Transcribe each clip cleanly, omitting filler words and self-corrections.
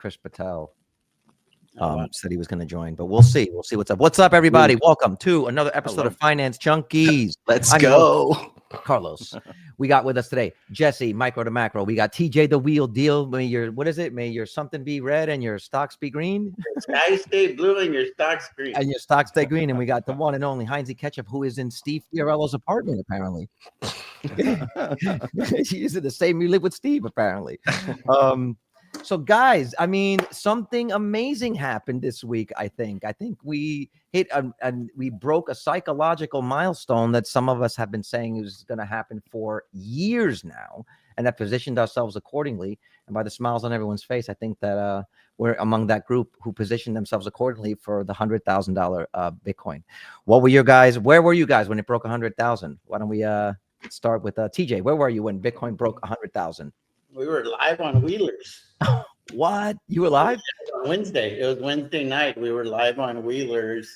Chris Patel said he was going to join, but we'll see. We'll see what's up. What's up, everybody? Welcome to another episode of Finance Junkies. Let's go. Carlos. We got with us today Jesse, Micro to Macro. We got TJ, the Wheel Deal. May your, what is it? May your something be red and your stocks be green. Sky stay blue and your stocks green. And your stocks stay green. And we got the one and only Heinzy Ketchup, who is in Steve Fiorello's apartment, apparently. He's in the same, you live with Steve, apparently. So guys, I mean, something amazing happened this week. I think we hit and we broke a psychological milestone that some of us have been saying is going to happen for years now, and have positioned ourselves accordingly. And by the smiles on everyone's face, I think that we're among that group who positioned themselves accordingly for the $100,000 Bitcoin. What were your guys? Where were you guys when it broke 100,000? Why don't we start with TJ? Where were you when Bitcoin broke 100,000? We were live on Wheelers. What? You were live? Wednesday. It was Wednesday night. We were live on Wheelers.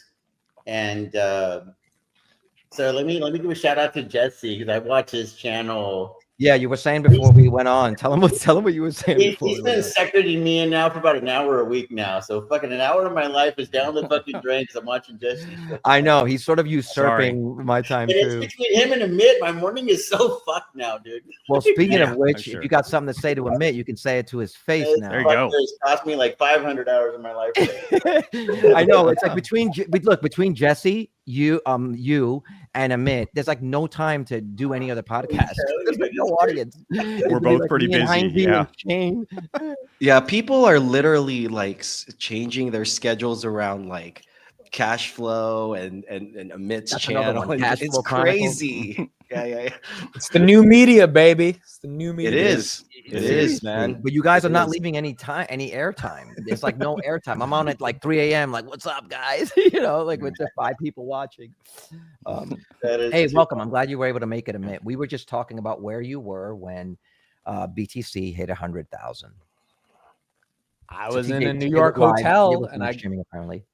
And so let me give a shout out to Jesse, because I watch his channel. Yeah, you were saying before we went on. Tell him what you were saying before. He's been secreting me in now for about an hour a week now. So fucking an hour of my life is down the fucking drain because I'm watching Jesse. I know. He's sort of usurping my time too. It's between him and Amit. My morning is so fucked now, dude. Well, speaking of which, if you got something to say to Amit, you can say it to his face now. There you go. It's cost me like 500 hours of my life. I know. It's like between Jesse, you and Amit, there's like no time to do any other podcast. There's like no audience. We're both like pretty busy. Yeah, people are literally like changing their schedules around like cash flow and Amit's channel. It's crazy. Yeah. It's the new media, baby. It's the new media. It is, man. But you guys are not leaving any air time. There's like no air time. I'm on at like 3 a.m. Like, what's up, guys? Like with the 5 people watching. Hey, welcome. I'm glad you were able to make it, Amit. We were just talking about where you were when BTC hit 100,000. I was in a New York hotel, and streaming apparently.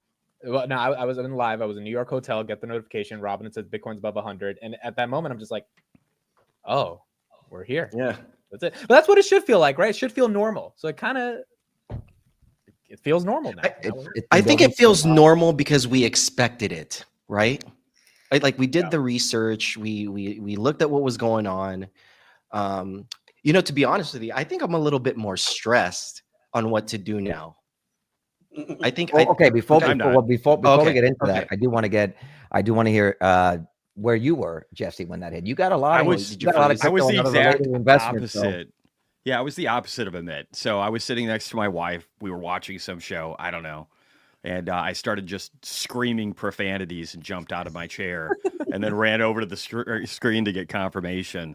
Well, no, I was in live. I was in a New York hotel. Get the notification. Robin says Bitcoin's above 100, and at that moment, I'm just like, "Oh, we're here." Yeah, that's it. But that's what it should feel like, right? It should feel normal. So it feels normal now. I think it feels normal because we expected it, right? Like we did the research. We looked at what was going on. To be honest with you, I think I'm a little bit more stressed on what to do now. I think. Before we get into that, I do want to hear where you were, Jesse, when that hit. You got a lot. I was the exact opposite. Yeah, I was the opposite of Amit. So I was sitting next to my wife. We were watching some show. I don't know. And I started just screaming profanities and jumped out of my chair and then ran over to the screen to get confirmation.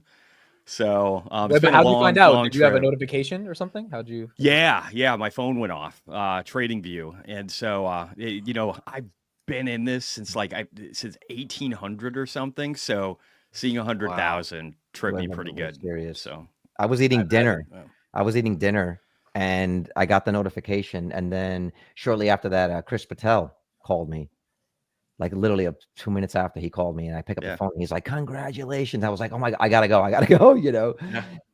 So how'd you find out? Did you have a notification or something? How'd you? Yeah. My phone went off, TradingView. And so, I've been in this since since 1800 or something. So seeing 100,000 tripped me pretty good. Serious. So I was eating dinner. I was eating dinner and I got the notification. And then shortly after that, Chris Patel called me. Like literally 2 minutes after he called me, and I pick up the phone. And he's like, "Congratulations!" I was like, "Oh my, I gotta go," Yeah.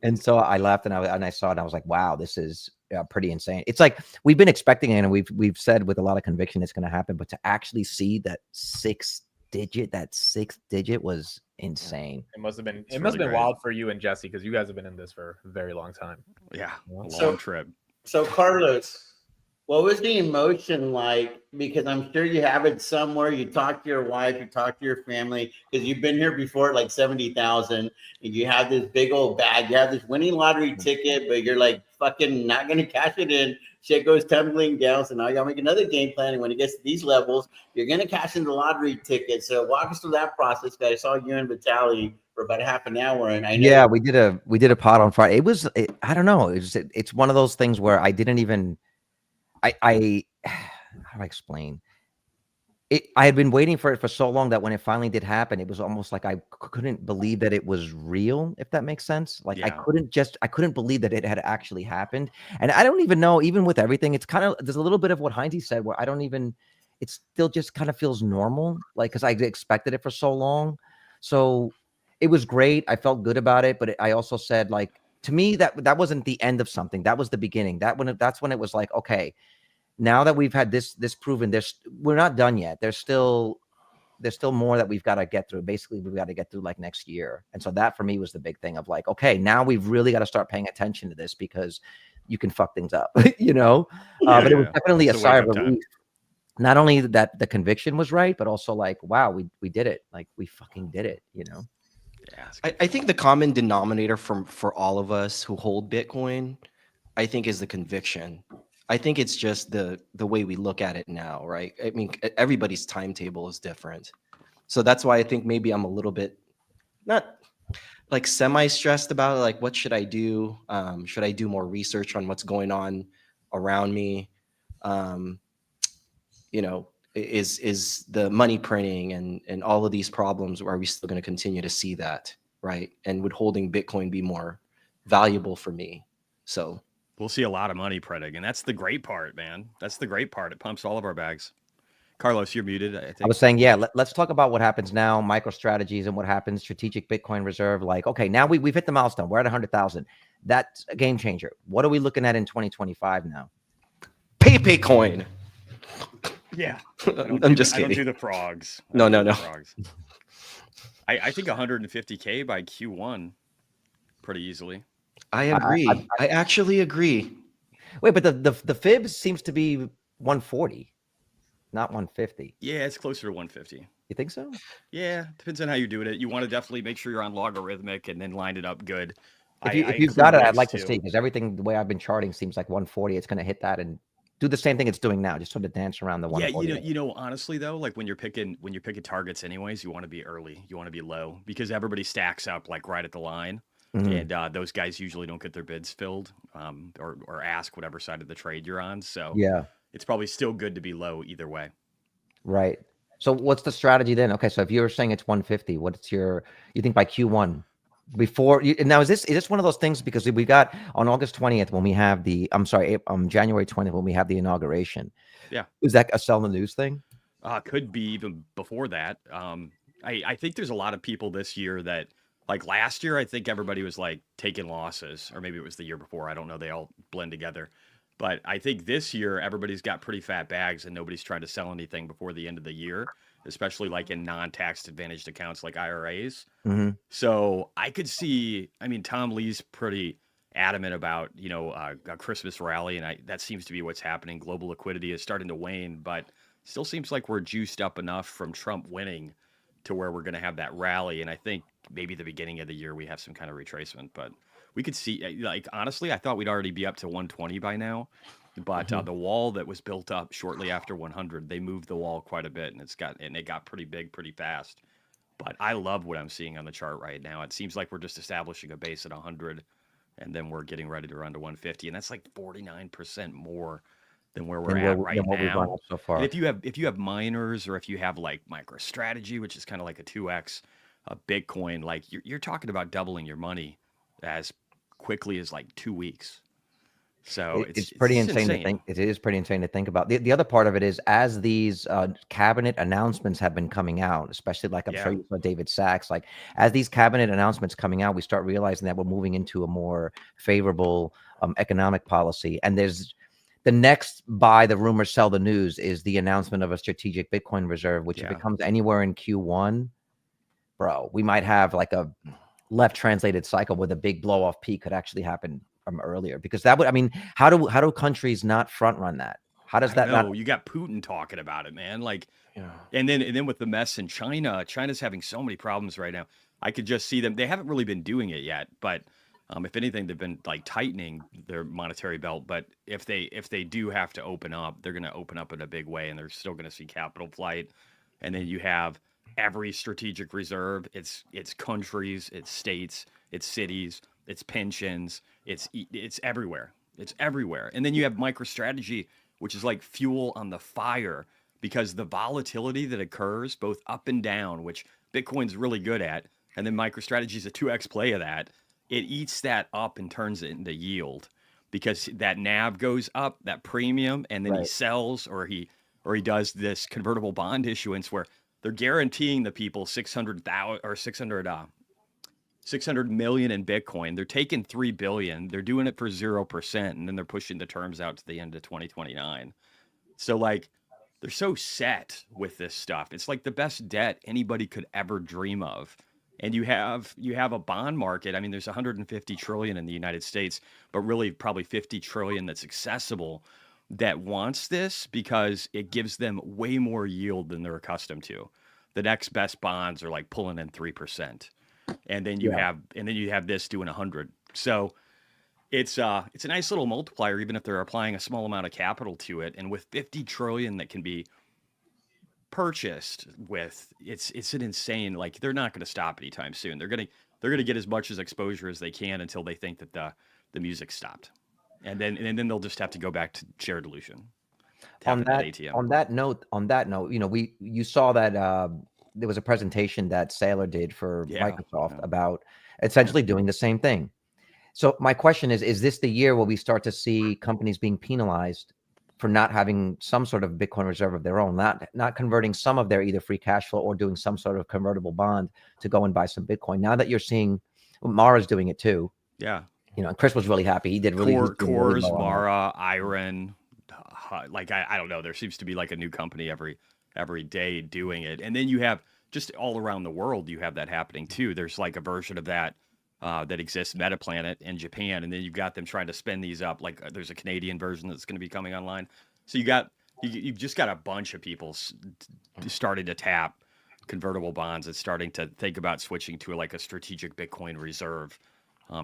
And so I left, and I saw it. And I was like, "Wow, this is pretty insane." It's like we've been expecting it, and we've said with a lot of conviction it's going to happen, but to actually see that sixth digit was insane. It must have been wild for you and Jesse, because you guys have been in this for a very long time. Yeah, a long trip. So Carlos, what was the emotion like? Because I'm sure you have it somewhere. You talk to your wife, you talk to your family, because you've been here before at like 70,000, and you have this big old bag. You have this winning lottery ticket, but you're like fucking not going to cash it in. Shit goes tumbling down. So now you got to make another game plan. And when it gets to these levels, you're going to cash in the lottery ticket. So walk us through that process. I saw you and Vitaly for about half an hour, and I know. Yeah, we did a pod on Friday. I don't know. It's one of those things where I didn't even. How do I explain it? I had been waiting for it for so long that when it finally did happen, it was almost like I couldn't believe that it was real, if that makes sense. Like I couldn't believe that it had actually happened. And I don't even know, even with everything, it's kind of, there's a little bit of what Heinzy said where it still just kind of feels normal. Like, cause I expected it for so long. So it was great. I felt good about it, but I also said, like, to me, that wasn't the end of something. That was the beginning. That's when it was like, okay, now that we've had this proven, we're not done yet. There's still more that we've got to get through. Basically, we've got to get through like next year. And so that for me was the big thing of like, okay, now we've really got to start paying attention to this because you can fuck things up, you know? But it was definitely a sigh of relief. Not only that the conviction was right, but also like, wow, we did it. Like we fucking did it, you know? Yeah. I think the common denominator for all of us who hold Bitcoin, I think, is the conviction. I think it's just the way we look at it now, right? I mean, everybody's timetable is different. So that's why I think maybe I'm a little bit not like semi-stressed about it. Like, what should I do? Should I do more research on what's going on around me? You know, is the money printing and all of these problems, are we still going to continue to see that, right? And would holding Bitcoin be more valuable for me? So we'll see a lot of money printing, and that's the great part, man. That's the great part. It pumps all of our bags. Carlos, you're muted, I think. I was saying, yeah, let's talk about what happens now, MicroStrategies and what happens, strategic Bitcoin reserve. Like, okay, now we've hit the milestone. We're at 100,000. That's a game changer. What are we looking at in 2025 now? Bitcoin. Yeah. I'm just kidding. I don't do the frogs. No. Frogs. I think 150K by Q1 pretty easily. I agree. I actually agree. Wait, but the fib seems to be 140, not 150. Yeah, it's closer to 150. You think so? Yeah, depends on how you're doing it. You want to definitely make sure you're on logarithmic and then line it up good. If you've got it, I'd like to see, because everything, the way I've been charting, seems like 140. It's going to hit that and do the same thing it's doing now, just sort of dance around the 140. Yeah, you know, honestly though, like when you're picking targets anyways, you want to be early, you want to be low, because everybody stacks up like right at the line, and those guys usually don't get their bids filled, or ask whatever side of the trade you're on. So yeah, it's probably still good to be low either way. Right. So what's the strategy then? Okay, so if you're saying it's 150, you think by Q1? Now is this one of those things, because we got on August 20th when we have January 20th when we have the inauguration. Yeah. Is that a sell the news thing? Could be even before that. I think there's a lot of people this year that, like last year, I think everybody was like taking losses, or maybe it was the year before. I don't know. They all blend together. But I think this year everybody's got pretty fat bags and nobody's trying to sell anything before the end of the year, especially like in non-tax advantaged accounts like IRAs. So I could see, I mean, Tom Lee's pretty adamant about, a Christmas rally, and that seems to be what's happening. Global liquidity is starting to wane, but still seems like we're juiced up enough from Trump winning to where we're going to have that rally. And I think maybe the beginning of the year we have some kind of retracement, but we could see, like, honestly, I thought we'd already be up to 120 by now, but the wall that was built up shortly after 100, they moved the wall quite a bit, and it got pretty big pretty fast. But I love what I'm seeing on the chart right now. It seems like we're just establishing a base at 100, and then we're getting ready to run to 150, and that's like 49% more than where we're at right now. So far. And if you have miners, or if you have like MicroStrategy, which is kind of like a 2x Bitcoin, like you're talking about doubling your money as quickly as like 2 weeks. So it's pretty insane to think. It is pretty insane to think about. The other part of it is, as these cabinet announcements have been coming out, especially like I'm sure you saw David Sachs, like as these cabinet announcements coming out, we start realizing that we're moving into a more favorable economic policy. And there's the next buy the rumor, sell the news is the announcement of a strategic Bitcoin reserve, which if it comes anywhere in Q1, bro, we might have like a left translated cycle where the big blow off peak could actually happen from earlier, because that would, I mean, how do countries not front run that? How does that not? You got Putin talking about it, man. Like, and then with the mess in China's having so many problems right now. I could just see them. They haven't really been doing it yet, but if anything, they've been like tightening their monetary belt. But if they do have to open up, they're going to open up in a big way, and they're still going to see capital flight. And then you have every strategic reserve. It's countries, it's states, it's cities, it's pensions, it's everywhere. It's everywhere. And then you have MicroStrategy, which is like fuel on the fire, because the volatility that occurs both up and down, which Bitcoin's really good at, and then MicroStrategy is a 2x play of that. It eats that up and turns it into yield, because that NAV goes up, that premium, and then he sells, or he does this convertible bond issuance where they're guaranteeing the people 600,000 or 600 600 million in Bitcoin. They're taking 3 billion. They're doing it for 0%, and then they're pushing the terms out to the end of 2029. So like, they're so set with this stuff. It's like the best debt anybody could ever dream of. And you have a bond market. I mean, there's 150 trillion in the United States, but really probably 50 trillion that's accessible that wants this because it gives them way more yield than they're accustomed to. The next best bonds are like pulling in 3%. And then you have this doing 100. So it's a nice little multiplier, even if they're applying a small amount of capital to it. And with 50 trillion that can be purchased with, it's an insane, like, they're not going to stop anytime soon. They're going to get as much as exposure as they can until they think that the music stopped. And then they'll just have to go back to share dilution. On that note, you saw that there was a presentation that Saylor did for Microsoft about essentially doing the same thing. So my question is this the year where we start to see companies being penalized for not having some sort of Bitcoin reserve of their own, not converting some of their either free cash flow or doing some sort of convertible bond to go and buy some Bitcoin? Now that you're seeing Mara's doing it too. Yeah. And Chris was really happy. He did really Coors, Mara, Iron, like I don't know. There seems to be like a new company every day doing it. And then you have just all around the world, you have that happening too. There's like a version of that that exists, MetaPlanet in Japan, and then you've got them trying to spin these up. Like there's a Canadian version that's going to be coming online. So you've just got a bunch of people starting to tap convertible bonds and starting to think about switching to like a strategic Bitcoin reserve.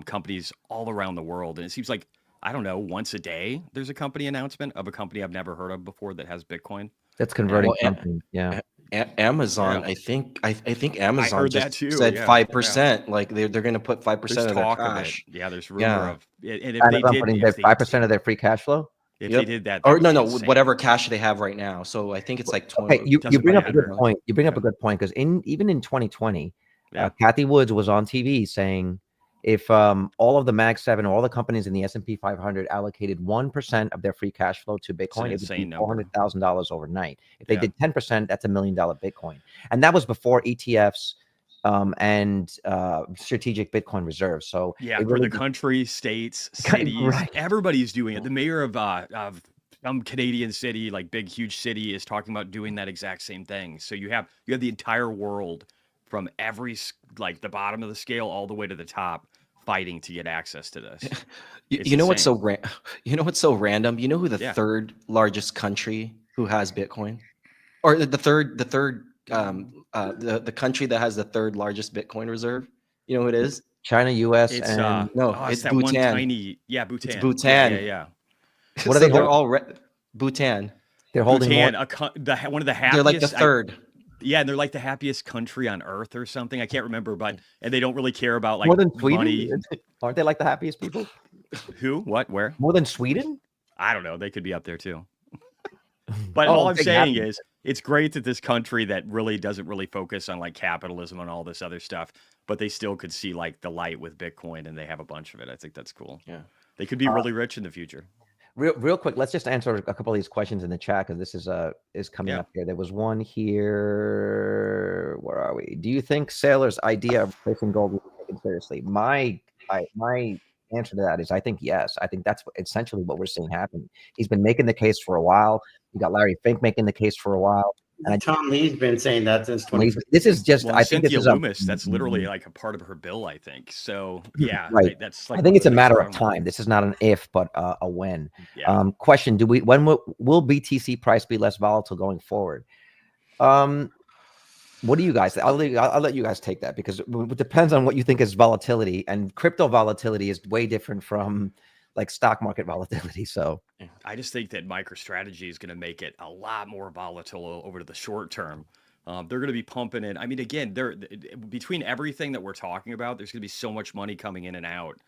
Companies all around the world, and it seems like, I don't know, once a day there's a company announcement of a company I've never heard of before that has Bitcoin. That's converting something. Yeah. Amazon, Yeah. I think Amazon heard just that too, said yeah. 5%. Like they're going to put 5% There's of their talk cash. of it. Yeah, there's rumor of it. And if Amazon they putting did, their 5% of their free cash flow. If they did that, or would be no, insane. whatever cash they have right now. So I think it's like 20. Okay, you bring up a good point. You bring up a good point because even in 2020, Kathy Woods was on TV saying, if all of the Mag 7, all the companies in the S&P 500 allocated 1% of their free cash flow to Bitcoin, it would be $400,000 overnight. If they did 10%, that's $1 million Bitcoin. And that was before ETFs and strategic Bitcoin reserves. So for the country, states, cities, everybody's doing it. The mayor of some Canadian city, like big, huge city, is talking about doing that exact same thing. So you have the entire world from every, like the bottom of the scale all the way to the top, fighting to get access to this. You know what's so random? You know who the third largest country who has Bitcoin, or the country that has the third largest Bitcoin reserve? You know who it is? China, US, it's and it's that Bhutan. One tiny, Bhutan. It's Bhutan. Yeah. What are they? They're all Bhutan. They're holding Bhutan, one of the happiest. They're like the third. Yeah, and they're like the happiest country on earth or something. I can't remember, and they don't really care about like more than Sweden. Money. Aren't they like the happiest people? Who? What? Where? More than Sweden? I don't know. They could be up there too. But all I'm saying is, it's great that this country that really doesn't really focus on like capitalism and all this other stuff, but they still could see like the light with Bitcoin, and they have a bunch of it. I think that's cool. Yeah, they could be really rich in the future. Real quick, let's just answer a couple of these questions in the chat because this is coming up here. There was one here. Where are we? Do you think Saylor's idea of replacing gold will be taken seriously? My answer to that is I think yes. I think that's essentially what we're seeing happen. He's been making the case for a while. You got Larry Fink making the case for a while. And Tom Lee's been saying that since 20. This is just. I think Cynthia this is Loomis. That's literally like a part of her bill, I think. So yeah, right. That's. Like I think it's a matter of time. This is not an if, but a when. Yeah. Question: when will BTC price be less volatile going forward? What do you guys? I'll let you guys take that because it depends on what you think is volatility, and crypto volatility is way different from like stock market volatility. So I just think that MicroStrategy is going to make it a lot more volatile over the short term. They're going to be pumping in. I mean, again, between everything that we're talking about, there's going to be so much money coming in and out.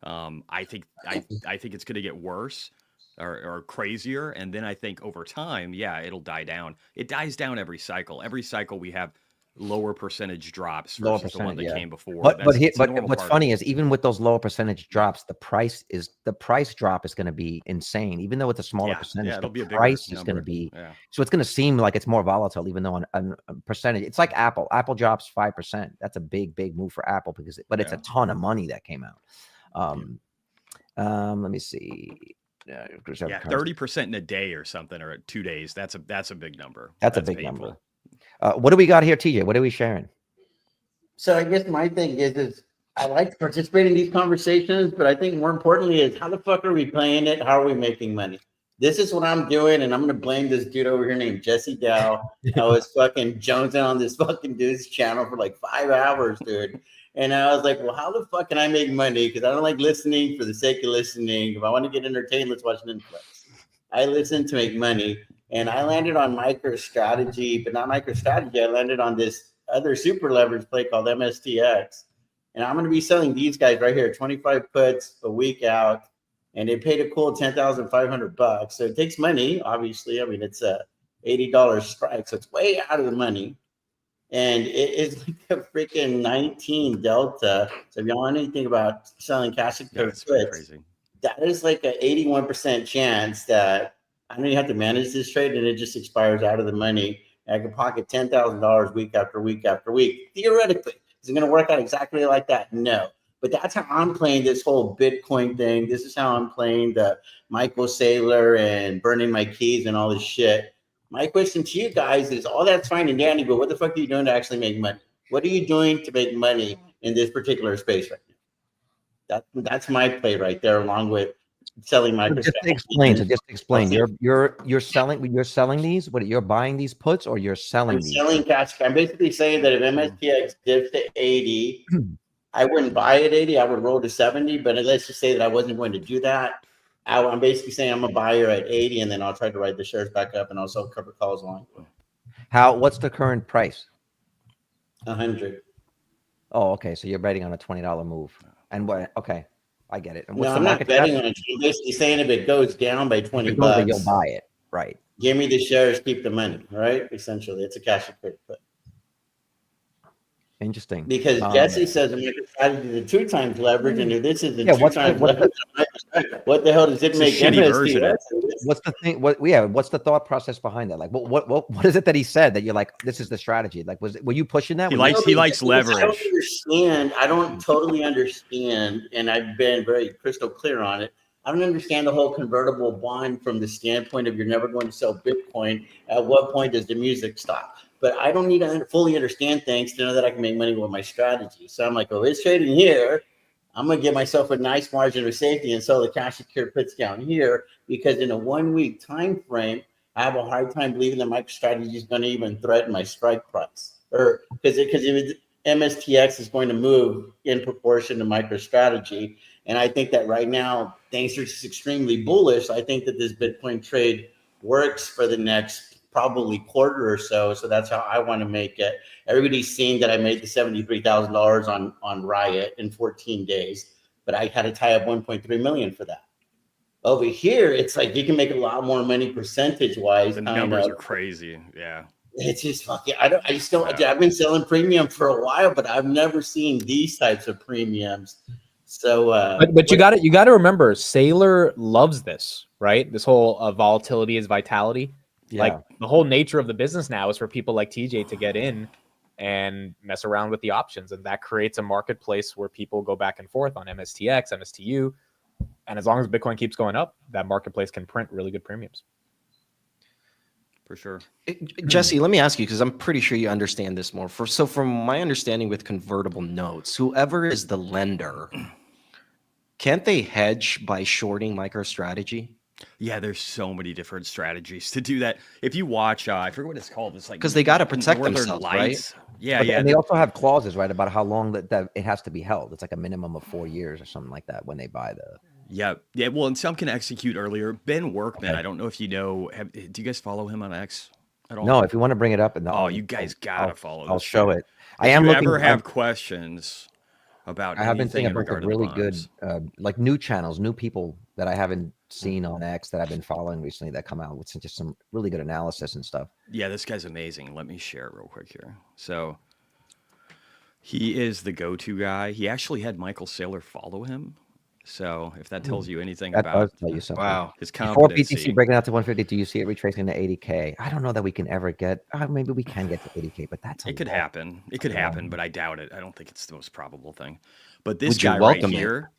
I think it's going to get worse or crazier, and then I think over time, it'll die down. It dies down every cycle. Every cycle we have lower percentage drops Lower versus the one percentage, that yeah. came before. But It's a but normal what's part of funny it. is even with those lower percentage drops, the price drop is going to be insane. Even though it's a smaller percentage, it'll the be a bigger price is going to number. be. Yeah. So it's going to seem like it's more volatile, even though on a percentage, it's like Apple. Apple drops 5%. That's a big move for Apple but it's a ton of money that came out. Let me see. Yeah, 30% in a day or something, or 2 days. That's a big number. That's a big painful number. What do we got here, TJ? What are we sharing? So I guess my thing is I like to participate in these conversations, but I think more importantly is how the fuck are we playing it? How are we making money? This is what I'm doing, and I'm gonna blame this dude over here named Jesse Dow. I was fucking jonesing on this fucking dude's channel for like 5 hours, dude. And I was like, well, how the fuck can I make money? Because I don't like listening for the sake of listening. If I want to get entertained, let's watch Netflix. I listen to make money. And I landed on MicroStrategy, but not MicroStrategy. I landed on this other super leverage play called MSTX. And I'm going to be selling these guys right here, 25 puts a week out. And they paid a cool $10,500. So it takes money, obviously. I mean, it's a $80 strike. So it's way out of the money. And it is like a freaking 19 delta. So if y'all know anything about selling cash and puts, that is like an 81% chance that I don't even have to manage this trade and it just expires out of the money. And I can pocket $10,000 week after week after week. Theoretically, is it going to work out exactly like that? No. But that's how I'm playing this whole Bitcoin thing. This is how I'm playing the Michael Saylor and burning my keys and all this shit. My question to you guys is all that's fine and dandy, but what the fuck are you doing to actually make money? What are you doing to make money in this particular space right now? That's my play right there, along with selling my. Just explain. You're selling these. What, you're buying these puts or you're selling these? Selling cash. I'm basically saying that if MSTX dips to 80, I wouldn't buy at 80. I would roll to 70. But let's just say that I wasn't going to do that. I'm basically saying I'm a buyer at 80, and then I'll try to write the shares back up, and I'll sell cover calls along the way. What's the current price? 100. Oh, okay. So you're betting on a $20 move. And what? Okay, I get it. And what's No, the I'm not market betting cap? on it. I'm basically saying if it goes down by 20 If it goes, bucks, you'll buy it. Right. Give me the shares, keep the money. Right? Essentially, it's a cash and put. Interesting. Because Jesse says MicroStrategy is the 2 times leverage, and if this is the 2 times leverage, what the hell does it make? What's the thing? What's the thought process behind that? Like, what is it that he said that you're like, this is the strategy? Like, were you pushing that? He likes leverage. I don't totally understand, and I've been very crystal clear on it. I don't understand the whole convertible bond from the standpoint of you're never going to sell Bitcoin. At what point does the music stop? But I don't need to fully understand things to know that I can make money with my strategy. So I'm like, oh, it's trading here. I'm going to give myself a nice margin of safety and sell the cash secured puts down here, because in a 1 week time frame, I have a hard time believing that MicroStrategy is going to even threaten my strike price, or because MSTX is going to move in proportion to MicroStrategy. And I think that right now things are just extremely bullish. I think that this Bitcoin trade works for the next probably quarter or so. So that's how I want to make it. Everybody's seen that I made the $73,000 on Riot in 14 days, but I had to tie up 1.3 million for that. Over here, it's like you can make a lot more money percentage wise. The numbers are crazy. Yeah. It's just fucking, I've been selling premium for a while, but I've never seen these types of premiums. So, but you got to remember, Saylor loves this, right? This whole volatility is vitality. Yeah. Like the whole nature of the business now is for people like TJ to get in and mess around with the options. And that creates a marketplace where people go back and forth on MSTX, MSTU. And as long as Bitcoin keeps going up, that marketplace can print really good premiums. For sure. Jesse, let me ask you, because I'm pretty sure you understand this more. So from my understanding with convertible notes, whoever is the lender, can't they hedge by shorting MicroStrategy? Yeah, there's so many different strategies to do that. If you watch, I forget what it's called. It's like because they got to protect themselves, right? Yeah, yeah. And they also have clauses, right, about how long that it has to be held. It's like a minimum of 4 years or something like that when they buy the. Yeah. Well, and some can execute earlier. Ben Workman, okay. I don't know if you know. Do you guys follow him on X at all? No, if you want to bring it up, you guys gotta follow. I'll show it. If you ever have questions about, I have been thinking about really good, like new channels, new people that I haven't seen on X that I've been following recently that come out with just some really good analysis and stuff. Yeah, this guy's amazing. Let me share it real quick here. So he is the go-to guy. He actually had Michael Saylor follow him. So if that tells you anything That about does tell you something. Wow. his Before competency. BTC breaking out to 150, do you see it retracing to 80K? I don't know that we can ever get. Maybe we can get to 80K, but that's It could lot. happen. It could happen, but I doubt it. I don't think it's the most probable thing. But this Would you guy right welcome it? here,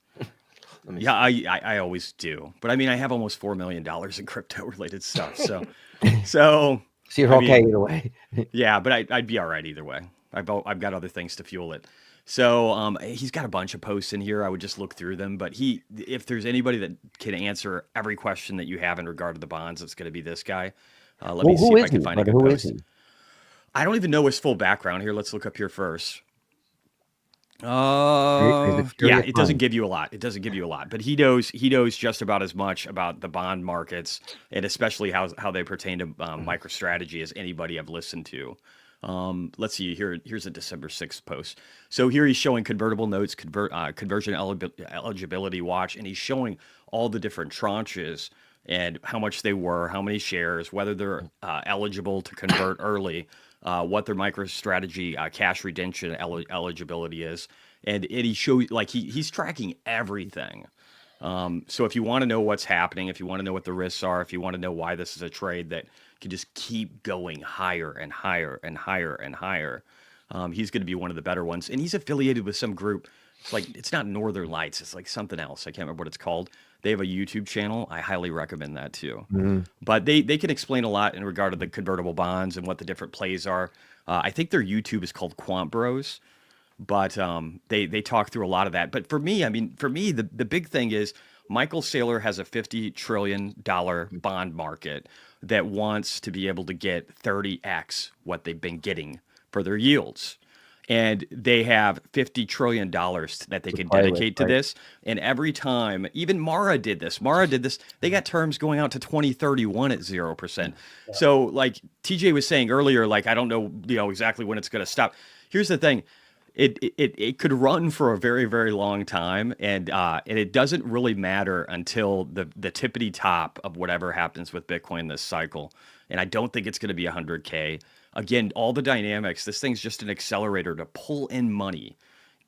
yeah, I always do. But I mean, I have almost $4 million in crypto related stuff. So So you're I okay mean, either way. yeah, but I'd be all right either way. I've got other things to fuel it. So he's got a bunch of posts in here. I would just look through them. But if there's anybody that can answer every question that you have in regard to the bonds, it's going to be this guy. Let me see if I can find a good Who post. is he? I don't even know his full background here. Let's look up here first. Is it Yeah, curious it doesn't mind? give you a lot. It doesn't give you a lot, but he knows just about as much about the bond markets and especially how they pertain to MicroStrategy as anybody I've listened to. Let's see here. Here's a December 6th post. So here he's showing convertible notes, conversion eligibility watch, and he's showing all the different tranches and how much they were, how many shares, whether they're eligible to convert early, what their MicroStrategy cash redemption eligibility is, and he shows like he's tracking everything. So if you want to know what's happening, if you want to know what the risks are, if you want to know why this is a trade that can just keep going higher and higher and higher and higher, he's going to be one of the better ones. And he's affiliated with some group. It's not Northern Lights. It's like something else. I can't remember what it's called. They have a YouTube channel. I highly recommend that too. Mm-hmm. But they can explain a lot in regard to the convertible bonds and what the different plays are. I think their YouTube is called Quant Bros. But they talk through a lot of that. But for me, the big thing is Michael Saylor has a $50 trillion bond market that wants to be able to get 30x what they've been getting for their yields. And they have $50 trillion that they can dedicate to this. And every time, even Mara did this. They got terms going out to 2031 at 0%. Yeah. So like TJ was saying earlier, like, I don't know, exactly when it's going to stop. Here's the thing. It could run for a very, very long time, and it doesn't really matter until the tippity top of whatever happens with Bitcoin this cycle. And I don't think it's going to be 100K. Again, all the dynamics, this thing's just an accelerator to pull in money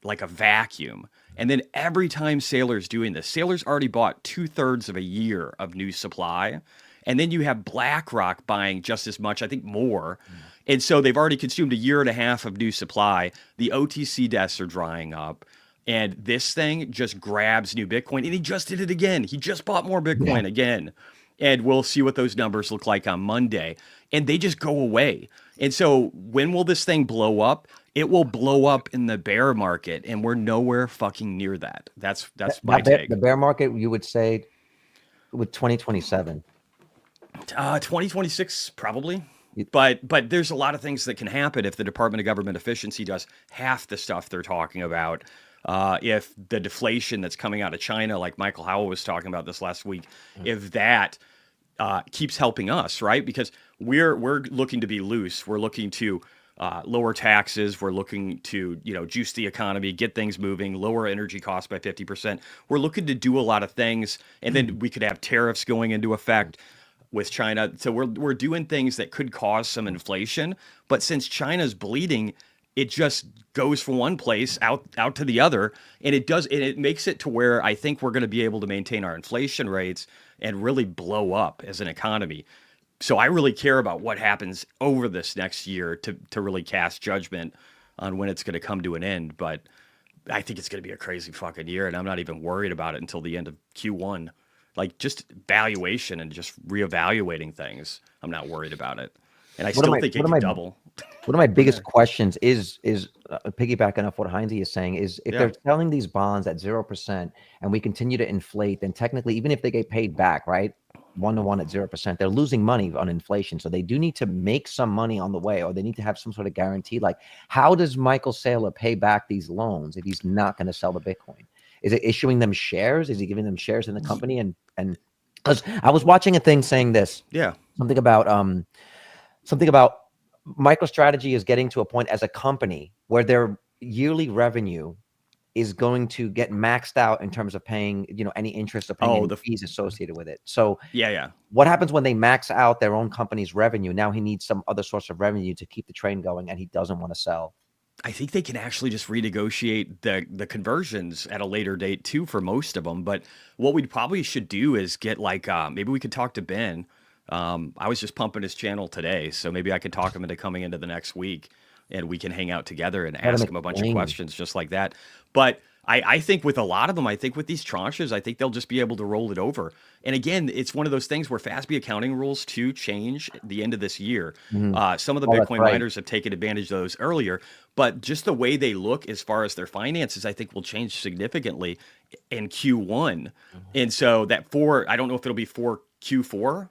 like a vacuum. And then every time Saylor's doing this, Saylor's already bought 2/3 of a year of new supply. And then you have BlackRock buying just as much, I think more. And so they've already consumed a year and a half of new supply. The OTC desks are drying up. And this thing just grabs new Bitcoin. And he just did it again. He just bought more Bitcoin again. And we'll see what those numbers look like on Monday. And they just go away. And so when will this thing blow up? It will blow up in the bear market. And we're nowhere fucking near that. That's my take. The bear market, you would say, with 2027. 2026 probably, but there's a lot of things that can happen if the Department of Government Efficiency does half the stuff they're talking about. If the deflation that's coming out of China, like Michael Howell was talking about this last week, if that keeps helping us, right? Because we're looking to be loose. We're looking to lower taxes. We're looking to juice the economy, get things moving, lower energy costs by 50%. We're looking to do a lot of things, and then we could have tariffs going into effect with China. So we're doing things that could cause some inflation, but since China's bleeding, it just goes from one place out to the other, and it makes it to where I think we're going to be able to maintain our inflation rates and really blow up as an economy. So I really care about what happens over this next year to really cast judgment on when it's going to come to an end. But I think it's going to be a crazy fucking year, and I'm not even worried about it until the end of Q1. Like just valuation and just reevaluating things, I'm not worried about it, and I still think it can double. One of my biggest questions is piggybacking off what Heinzy is saying is if they're selling these bonds at 0% and we continue to inflate, then technically, even if they get paid back, right, 1-to-1 at 0%, they're losing money on inflation. So they do need to make some money on the way, or they need to have some sort of guarantee. Like, how does Michael Saylor pay back these loans if he's not going to sell the Bitcoin? Is it issuing them shares? Is he giving them shares in the company? And because I was watching a thing saying this, something about MicroStrategy is getting to a point as a company where their yearly revenue is going to get maxed out in terms of paying, any interest or paying any fees associated with it. So yeah. What happens when they max out their own company's revenue? Now he needs some other source of revenue to keep the train going, and he doesn't want to sell. I think they can actually just renegotiate the conversions at a later date too for most of them. But what we probably should do is get like maybe we could talk to Ben. I was just pumping his channel today, so maybe I could talk him into coming into the next week, and we can hang out together and ask him a bunch of questions just like that. But I think with a lot of them, I think with these tranches, I think they'll just be able to roll it over. And again, it's one of those things where FASB accounting rules too change at the end of this year. Some of the Bitcoin miners have taken advantage of those earlier, but just the way they look as far as their finances, I think will change significantly in Q1. And so I don't know if it'll be for Q4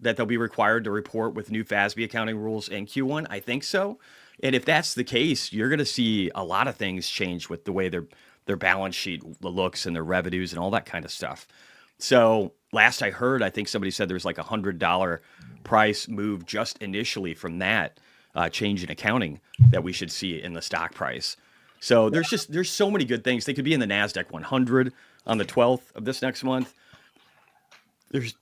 that they'll be required to report with new FASB accounting rules in Q1. I think so. And if that's the case, you're going to see a lot of things change with the way their balance sheet looks and their revenues and all that kind of stuff. So last I heard, I think somebody said there's like $100 price move just initially from that change in accounting that we should see in the stock price. So there's so many good things. They could be in the NASDAQ 100 on the 12th of this next month. There's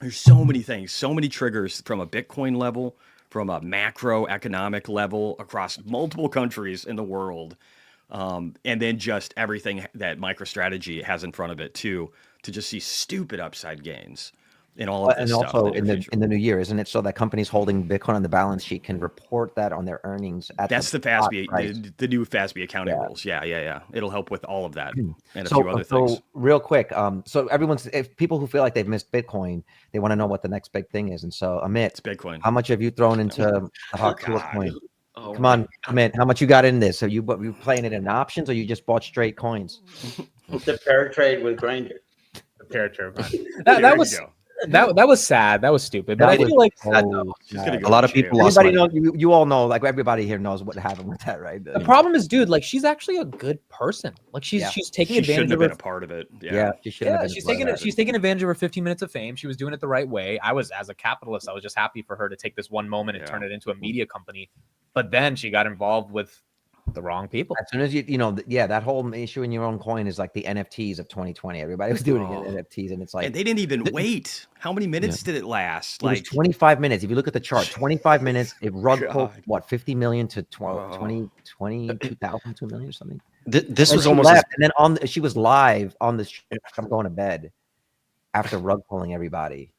so many things, so many triggers from a Bitcoin level, from a macroeconomic level across multiple countries in the world. And then just everything that MicroStrategy has in front of it too, to just see stupid upside gains in all of this stuff. And also in the new year, isn't it? So that companies holding Bitcoin on the balance sheet can report that on their earnings. That's the FASB, the new FASB accounting rules. Yeah. It'll help with all of that and a few other things. So real quick, so if people who feel like they've missed Bitcoin, they want to know what the next big thing is. And so Amit, it's Bitcoin. How much have you thrown into the Hawktua coin? Come on, Amit, how much you got in this? Are you playing it in options, or you just bought straight coins? The pair trade with Grinder. The pair trade. That was sad. That was stupid. But I feel like a lot of people lost money. You all know, like everybody here knows what happened with that, right? The problem is, dude, like she's actually a good person. Like she's taking advantage of been a part of it. She's taking advantage of her 15 minutes of fame. She was doing it the right way. As a capitalist, I was just happy for her to take this one moment and turn it into a media company. But then she got involved with the wrong people. As soon as that whole issue in your own coin is like the NFTs of 2020. Everybody was doing NFTs, and it's like, and they didn't even wait. How many minutes did it last? It was 25 minutes. If you look at the chart, 25 minutes. It rug pulled 50 million to 22,000, 2 million or something. This was almost left, and then she was live on the I'm going to bed after rug pulling everybody.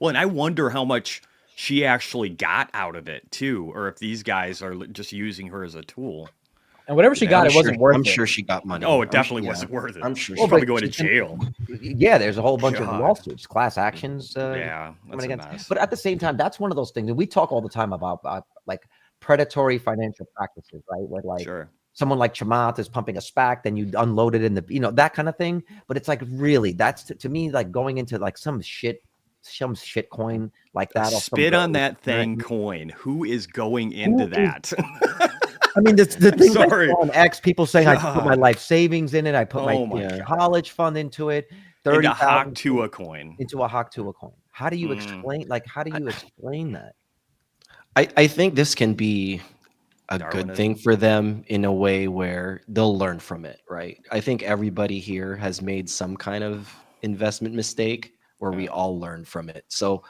Well, and I wonder how much she actually got out of it too, or if these guys are just using her as a tool. And whatever she got, it wasn't worth it. I'm sure she got money. Oh, it definitely wasn't worth it. I'm sure she's probably going to jail. Yeah, there's a whole bunch of lawsuits, class actions. That's a mess. But at the same time, that's one of those things, and we talk all the time about like predatory financial practices, right? Where like someone like Chamath is pumping a SPAC, then you unload it in the, that kind of thing. But it's like, really, that's to me like going into like some shit coin like that. Spit on that thing coin. Who is going into that? I mean, the thing on X, people saying I put my life savings in it. I put my college fund into it. Into a Hawktua coin. Into a Hawktua coin. How do you explain? Like, how do you explain that? I think this can be a good thing for them in a way where they'll learn from it, right? I think everybody here has made some kind of investment mistake where we all learn from it. So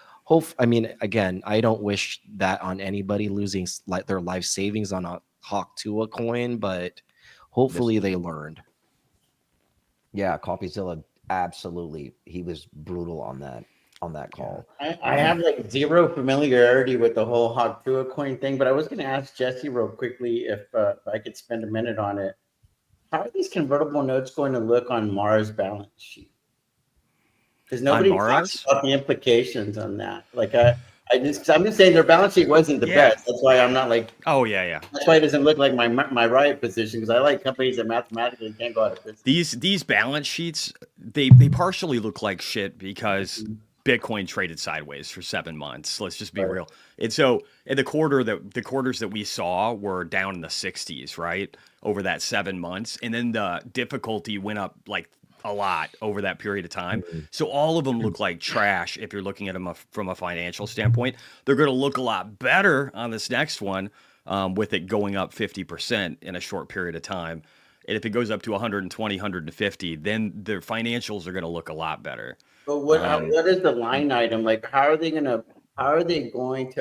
again, I don't wish that on anybody losing like their life savings on a Hawktua coin, but hopefully they learned. Yeah, CoffeeZilla, absolutely. He was brutal on that call. I have like zero familiarity with the whole Hawktua coin thing, but I was going to ask Jesse real quickly if I could spend a minute on it. How are these convertible notes going to look on Mars' balance sheet? Because nobody talks about the implications on that. Like I'm just saying their balance sheet wasn't the best. That's why I'm not like. Oh yeah. That's why it doesn't look like my right position, because I like companies that mathematically can't go out of business. These balance sheets, they partially look like shit because Bitcoin traded sideways for 7 months. Let's just be real. And so in the quarters that we saw were down in the 60s, right, over that 7 months, and then the difficulty went up like a lot over that period of time. So all of them look like trash if you're looking at them from a financial standpoint. They're going to look a lot better on this next one with it going up 50% in a short period of time. And if it goes up to 120, 150, then their financials are going to look a lot better. But what is the line item? Like, how are they going to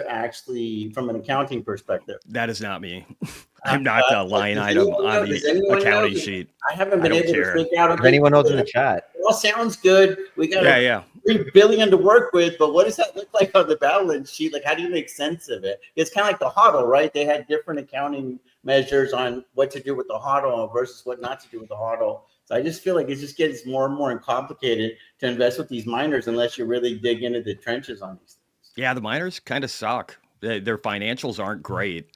actually, from an accounting perspective? That is not me. I'm not the line item on the accounting sheet. I haven't been able to figure out. If anyone knows in the chat. It all sounds good. We got $3 billion to work with, but what does that look like on the balance sheet? Like, how do you make sense of it? It's kind of like the HODL, right? They had different accounting measures on what to do with the HODL versus what not to do with the HODL. So I just feel like it just gets more and more complicated to invest with these miners unless you really dig into the trenches on these things. Yeah, the miners kind of suck. Their financials aren't great.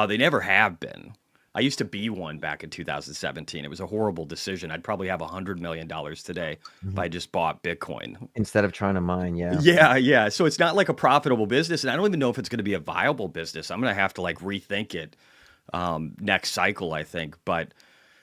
They never have been. I used to be one back in 2017. It was a horrible decision. I'd probably have $100 million today if I just bought Bitcoin. Instead of trying to mine, Yeah. So it's not like a profitable business. And I don't even know if it's going to be a viable business. I'm going to have to like rethink it next cycle, I think. But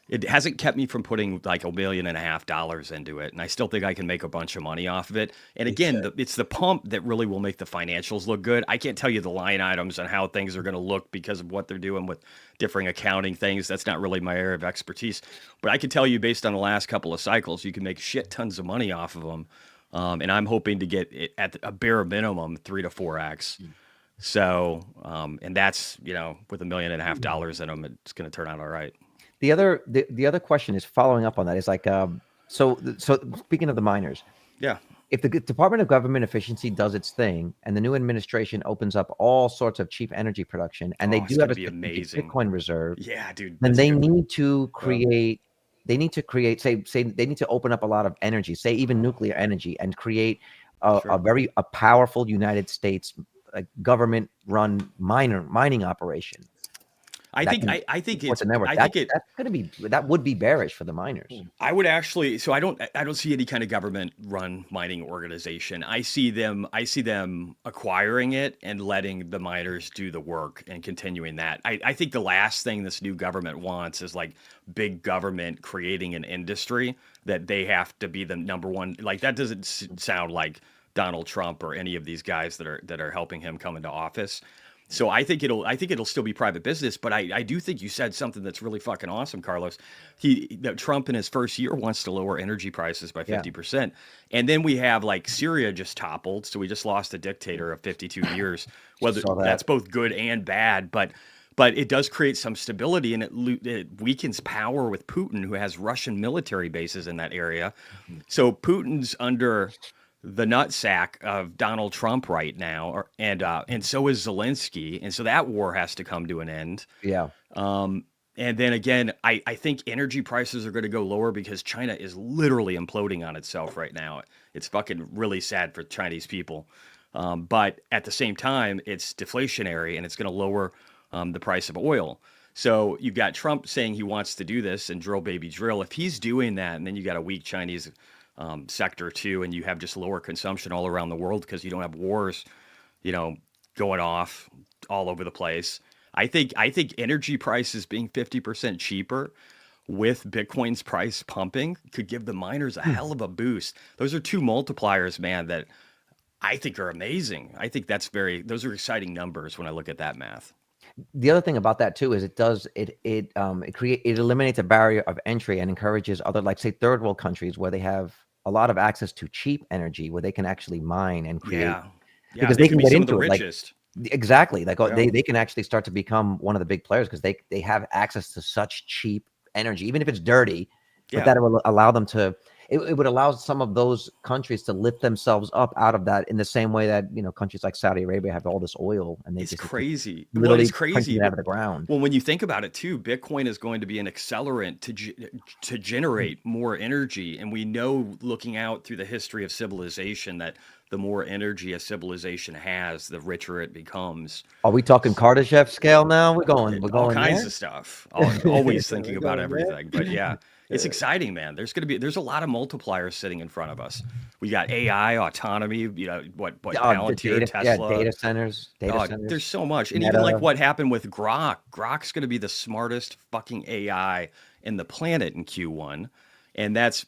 it hasn't kept me from putting like $1.5 million into it. And I still think I can make a bunch of money off of it. And again, it's the pump that really will make the financials look good. I can't tell you the line items and how things are going to look because of what they're doing with differing accounting things. That's not really my area of expertise. But I can tell you based on the last couple of cycles, you can make shit tons of money off of them. And I'm hoping to get it at a bare minimum 3 to 4x. So, and that's, with $1.5 million in them, it's going to turn out all right. The other question is following up on that is like, so speaking of the miners, if the Department of Government Efficiency does its thing and the new administration opens up all sorts of cheap energy production and they do have a Bitcoin reserve, dude, then they need to create, say they need to open up a lot of energy, say even nuclear energy, and create a powerful United States government run mining operation. I think that would be bearish for the miners. I would actually, so I don't see any kind of government run mining organization. I see them acquiring it and letting the miners do the work and continuing that. I think the last thing this new government wants is like big government creating an industry that they have to be the number one. Like that doesn't sound like Donald Trump or any of these guys that are helping him come into office. So I think it'll still be private business, but I do think you said something that's really fucking awesome, Carlos. Trump in his first year wants to lower energy prices by 50%. And then we have like Syria just toppled. So we just lost a dictator of 52 years. Whether that's both good and bad, but it does create some stability and it weakens power with Putin, who has Russian military bases in that area. So Putin's under the nutsack of Donald Trump right now, and so is Zelensky, and so that war has to come to an end. And then again, I think energy prices are going to go lower because China is literally imploding on itself right now. It's fucking really sad for Chinese people, but at the same time, it's deflationary and it's going to lower the price of oil. So you've got Trump saying he wants to do this and drill baby drill. If he's doing that, and then you got a weak Chinese sector too, and you have just lower consumption all around the world because you don't have wars, going off all over the place. I think energy prices being 50% cheaper with Bitcoin's price pumping could give the miners a hell of a boost. Those are two multipliers, man, that I think are amazing. I think those are exciting numbers when I look at that math. The other thing about that too is it eliminates a barrier of entry and encourages other, like say third world countries where they have a lot of access to cheap energy where they can actually mine and create. Because they can get into it. Exactly. They can actually start to become one of the big players because they have access to such cheap energy, even if it's dirty, but that will allow them to. It would allow some of those countries to lift themselves up out of that in the same way that countries like Saudi Arabia have all this oil and it's crazy. Literally it's crazy out of the ground. Well, when you think about it too, Bitcoin is going to be an accelerant to generate more energy, and we know looking out through the history of civilization that the more energy a civilization has, the richer it becomes. Are we talking Kardashev scale now? We're going all kinds of stuff. Always thinking about everything, but yeah. It's exciting, man. There's a lot of multipliers sitting in front of us. We got AI, autonomy, Palantir, Tesla. Data centers. There's so much. And even like what happened with Grok. Grok's going to be the smartest fucking AI in the planet in Q1. And that's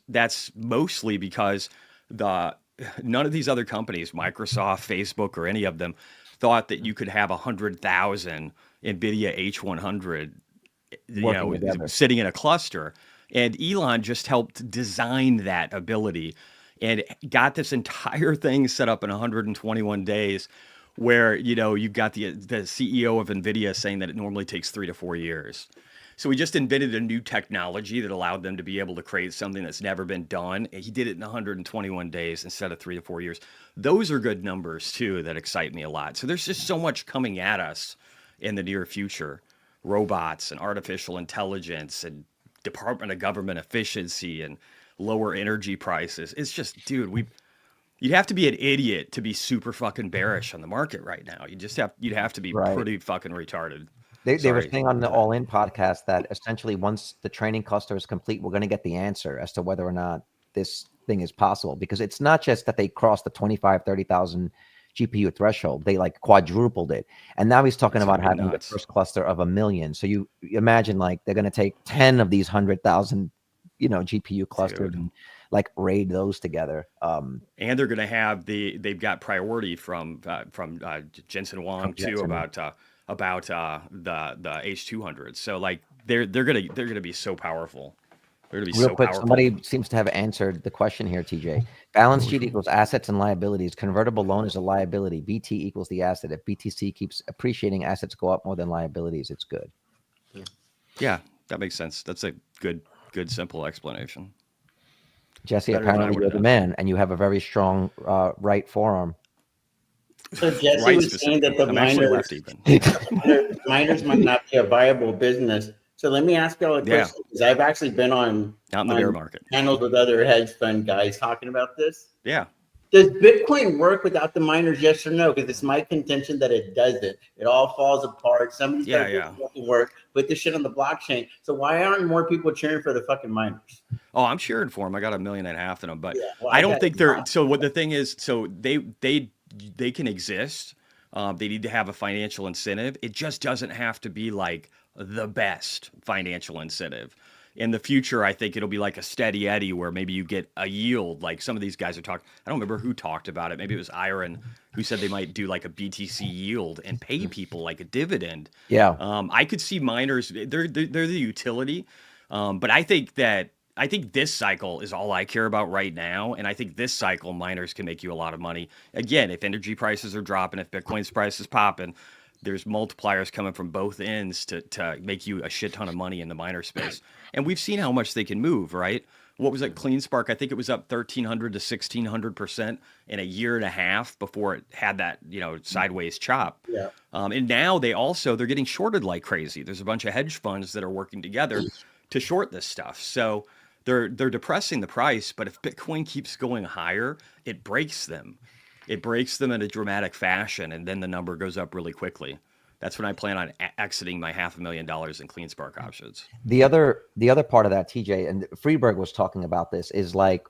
mostly because none of these other companies, Microsoft, Facebook, or any of them, thought that you could have 100,000 NVIDIA H100 sitting in a cluster. And Elon just helped design that ability and got this entire thing set up in 121 days where, you've got the CEO of NVIDIA saying that it normally takes 3 to 4 years. So he just invented a new technology that allowed them to be able to create something that's never been done. And he did it in 121 days instead of 3 to 4 years. Those are good numbers too that excite me a lot. So there's just so much coming at us in the near future. Robots and artificial intelligence and Department of Government efficiency and lower energy prices. It's just, dude, you'd have to be an idiot to be super fucking bearish on the market right now. You'd have to be pretty fucking retarded. They were saying on the All In podcast that essentially once the training cluster is complete, we're going to get the answer as to whether or not this thing is possible, because it's not just that they crossed the 30,000 GPU threshold, they like quadrupled it. And now he's talking about having the first cluster of 1 million. So you imagine like they're going to take 10 of these 100,000, GPU clusters and like raid those together. And they're going to have they've got priority from Jensen Huang too about the H200. So like they're gonna be so powerful. They're gonna be real so quick. powerful. Somebody seems to have answered the question here, TJ. Balance sheet equals assets and liabilities. Convertible loan is a liability. BT equals the asset. If BTC keeps appreciating, assets go up more than liabilities. It's good. Yeah, that makes sense. That's a good simple explanation. Jesse, apparently you're the man, and you have a very strong right forearm. So Jesse was saying that the miners might not be a viable business. So let me ask y'all a question, because I've actually been on the bear market panels with other hedge fund guys talking about this. Yeah. Does Bitcoin work without the miners? Yes or no? Because it's my contention that it doesn't. It all falls apart. Somebody's got to fucking work, put this shit on the blockchain. So why aren't more people cheering for the fucking miners? Oh, I'm cheering for them. I got 1.5 million in them, but I don't think they're. So what the thing is, so they can exist. They need to have a financial incentive. It just doesn't have to be like the best financial incentive. In the future, I think it'll be like a steady eddy where maybe you get a yield. Like some of these guys are talking. I don't remember who talked about it. Maybe it was Iron who said they might do like a BTC yield and pay people like a dividend. Yeah. I could see miners. They're the utility. But I think this cycle is all I care about right now. And I think this cycle, miners can make you a lot of money. Again, if energy prices are dropping, if Bitcoin's price is popping, there's multipliers coming from both ends to make you a shit ton of money in the miner space. And we've seen how much they can move, right? What was it? CleanSpark, I think it was up 1,300 to 1,600% in a year and a half before it had that, sideways chop. Yeah. And now they're getting shorted like crazy. There's a bunch of hedge funds that are working together to short this stuff. So they're depressing the price, but if Bitcoin keeps going higher, it breaks them. It breaks them in a dramatic fashion, and then the number goes up really quickly. That's when I plan on exiting my $500,000 in CleanSpark options. The other part of that, TJ, and Freeberg was talking about this, is like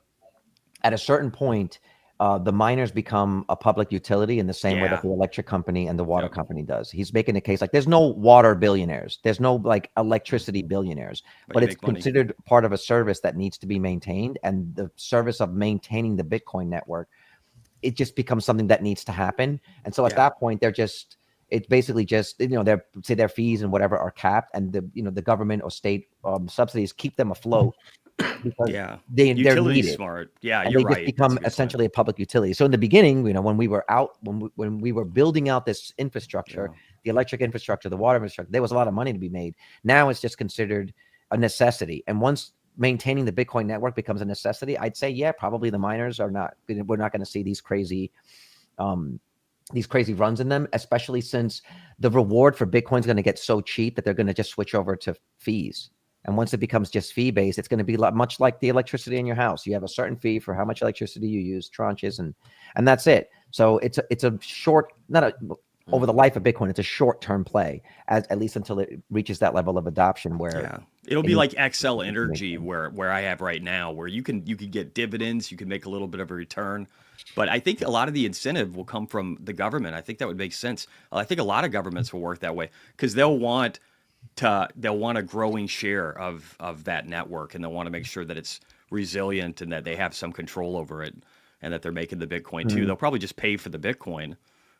at a certain point, the miners become a public utility in the same way that the electric company and the water company does. He's making a case like there's no water billionaires, there's no like electricity billionaires, but it's considered part of a service that needs to be maintained, and the service of maintaining the Bitcoin network, it just becomes something that needs to happen. And so at that point, it's basically just, their fees and whatever are capped, and the government or state subsidies keep them afloat because they're needed. Smart. Yeah, and you're they right. just become essentially a public utility. So in the beginning, when we were building out this infrastructure, the electric infrastructure, the water infrastructure, there was a lot of money to be made. Now it's just considered a necessity. And once maintaining the Bitcoin network becomes a necessity, I'd say, probably the miners are not. We're not going to see these crazy runs in them, especially since the reward for Bitcoin is going to get so cheap that they're going to just switch over to fees. And once it becomes just fee based, it's going to be much like the electricity in your house. You have a certain fee for how much electricity you use, tranches, and that's it. So it's a short, over the life of Bitcoin, it's a short-term play, at least until it reaches that level of adoption where it'll be like XL Energy, where I have right now, where you can get dividends, you can make a little bit of a return. But I think a lot of the incentive will come from the government. I think that would make sense. I think a lot of governments will work that way because they'll want a growing share of that network, and they'll want to make sure that it's resilient and that they have some control over it, and that they're making the Bitcoin too. They'll probably just pay for the Bitcoin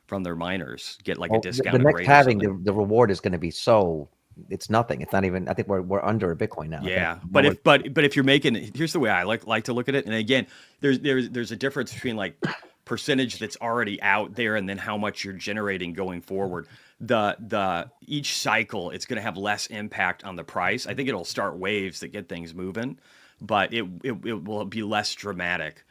from their miners, get like a discounted rate. The next halving, the reward is going to be so it's nothing. It's not even. I think we're under a Bitcoin now. Yeah, but if you're making, here's the way I like to look at it. And again, there's a difference between like percentage that's already out there and then how much you're generating going forward. The each cycle, it's going to have less impact on the price. I think it'll start waves that get things moving, but it will be less dramatic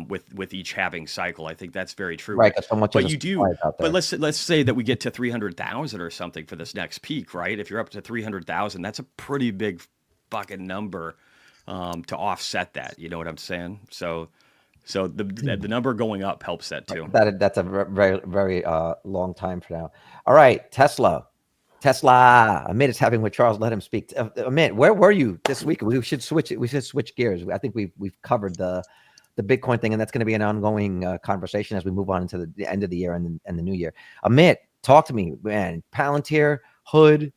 with each halving cycle. I think that's very true. Right, so much. But you do. But let's say that we get to 300,000 or something for this next peak, right? If you're up to 300,000, that's a pretty big fucking number to offset that. You know what I'm saying? So the number going up helps that too. That's a very, very long time for now. All right, Tesla. Amit is having with Charles. Let him speak. Amit, where were you this week? We should switch gears. I think we've covered the Bitcoin thing, and that's going to be an ongoing conversation as we move on into the end of the year and the new year. Amit, talk to me, man. Palantir, Hood,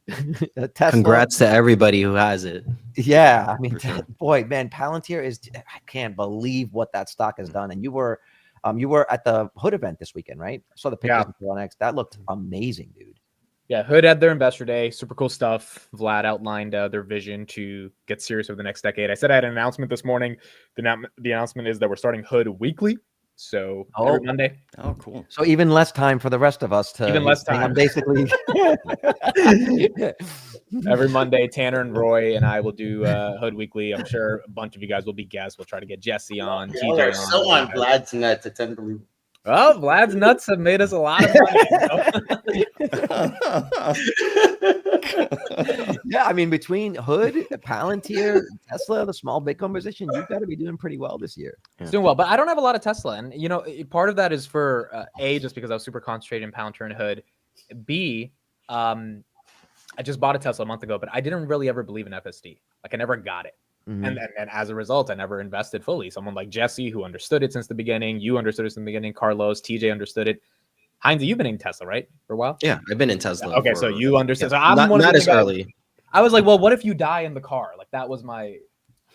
Tesla. Congrats to everybody who has it. Yeah, I mean, boy, man, Palantir is. I can't believe what that stock has done. And you were at the Hood event this weekend, right? I saw the pictures on X. That looked amazing, dude. Yeah, Hood had their investor day. Super cool stuff. Vlad outlined their vision to get serious over the next decade. I said I had an announcement this morning. The announcement is that we're starting Hood weekly. So every Monday. Oh, cool. So even less time for the rest of us to. Even less time. Basically. Every Monday, Tanner and Roy and I will do Hood weekly. I'm sure a bunch of you guys will be guests. We'll try to get Jesse on. TJ on. So on Vlad's nuts. It's unbelievable. Oh, Vlad's nuts have made us a lot of money. Yeah, I mean, between Hood, Palantir, Tesla, the small Bitcoin position, you've got to be doing pretty well this year. It's doing well, but I don't have a lot of Tesla. And, you know, part of that is for A, just because I was super concentrated in Palantir and Hood. B, I just bought a Tesla a month ago, but I didn't really ever believe in FSD. Like, I never got it. Mm-hmm. And as a result, I never invested fully. Someone like Jesse, who understood it since the beginning, you understood it since the beginning, Carlos, TJ understood it. Heinzy, you've been in Tesla, right? For a while? Yeah, I've been in Tesla. Okay, so you understand. Yeah. So I'm not as early. I was like, well, what if you die in the car? Like, that was my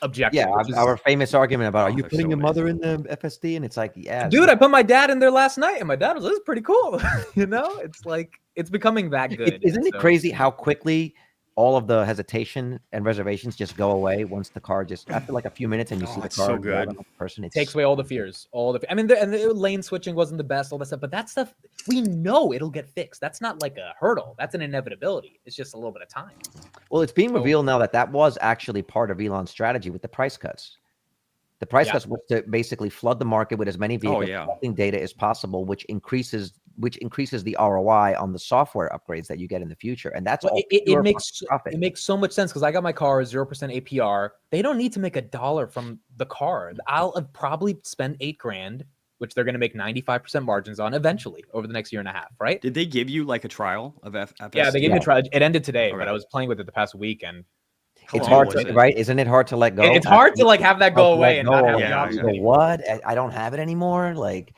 objective. Yeah, our famous argument about, are you putting your mother in the FSD? And it's like, yeah. Dude, I put my dad in there last night, and my dad was, this is pretty cool. You know? It's like, it's becoming that good. Isn't it crazy how quickly all of the hesitation and reservations just go away once the car just after like a few minutes and you see the car so good. Person, it takes away all the fears. I mean, the lane switching wasn't the best, all that stuff, but that stuff we know it'll get fixed. That's not like a hurdle. That's an inevitability. It's just a little bit of time. Well, it's being revealed now that was actually part of Elon's strategy with the price cuts. The price cuts was to basically flood the market with as many vehicles collecting data as possible, which increases the ROI on the software upgrades that you get in the future. And that's all it makes so much sense because I got my car 0% APR. They don't need to make $1 from the car. I'll probably spend $8,000, which they're going to make 95% margins on eventually over the next year and a half, right? Did they give you like a trial of FSD? Yeah, they gave me a trial. It ended today, but I was playing with it the past week and it's hard to, right? Isn't it hard to let go? It's hard to like have that go away and not have the option. What? I don't have it anymore. Like,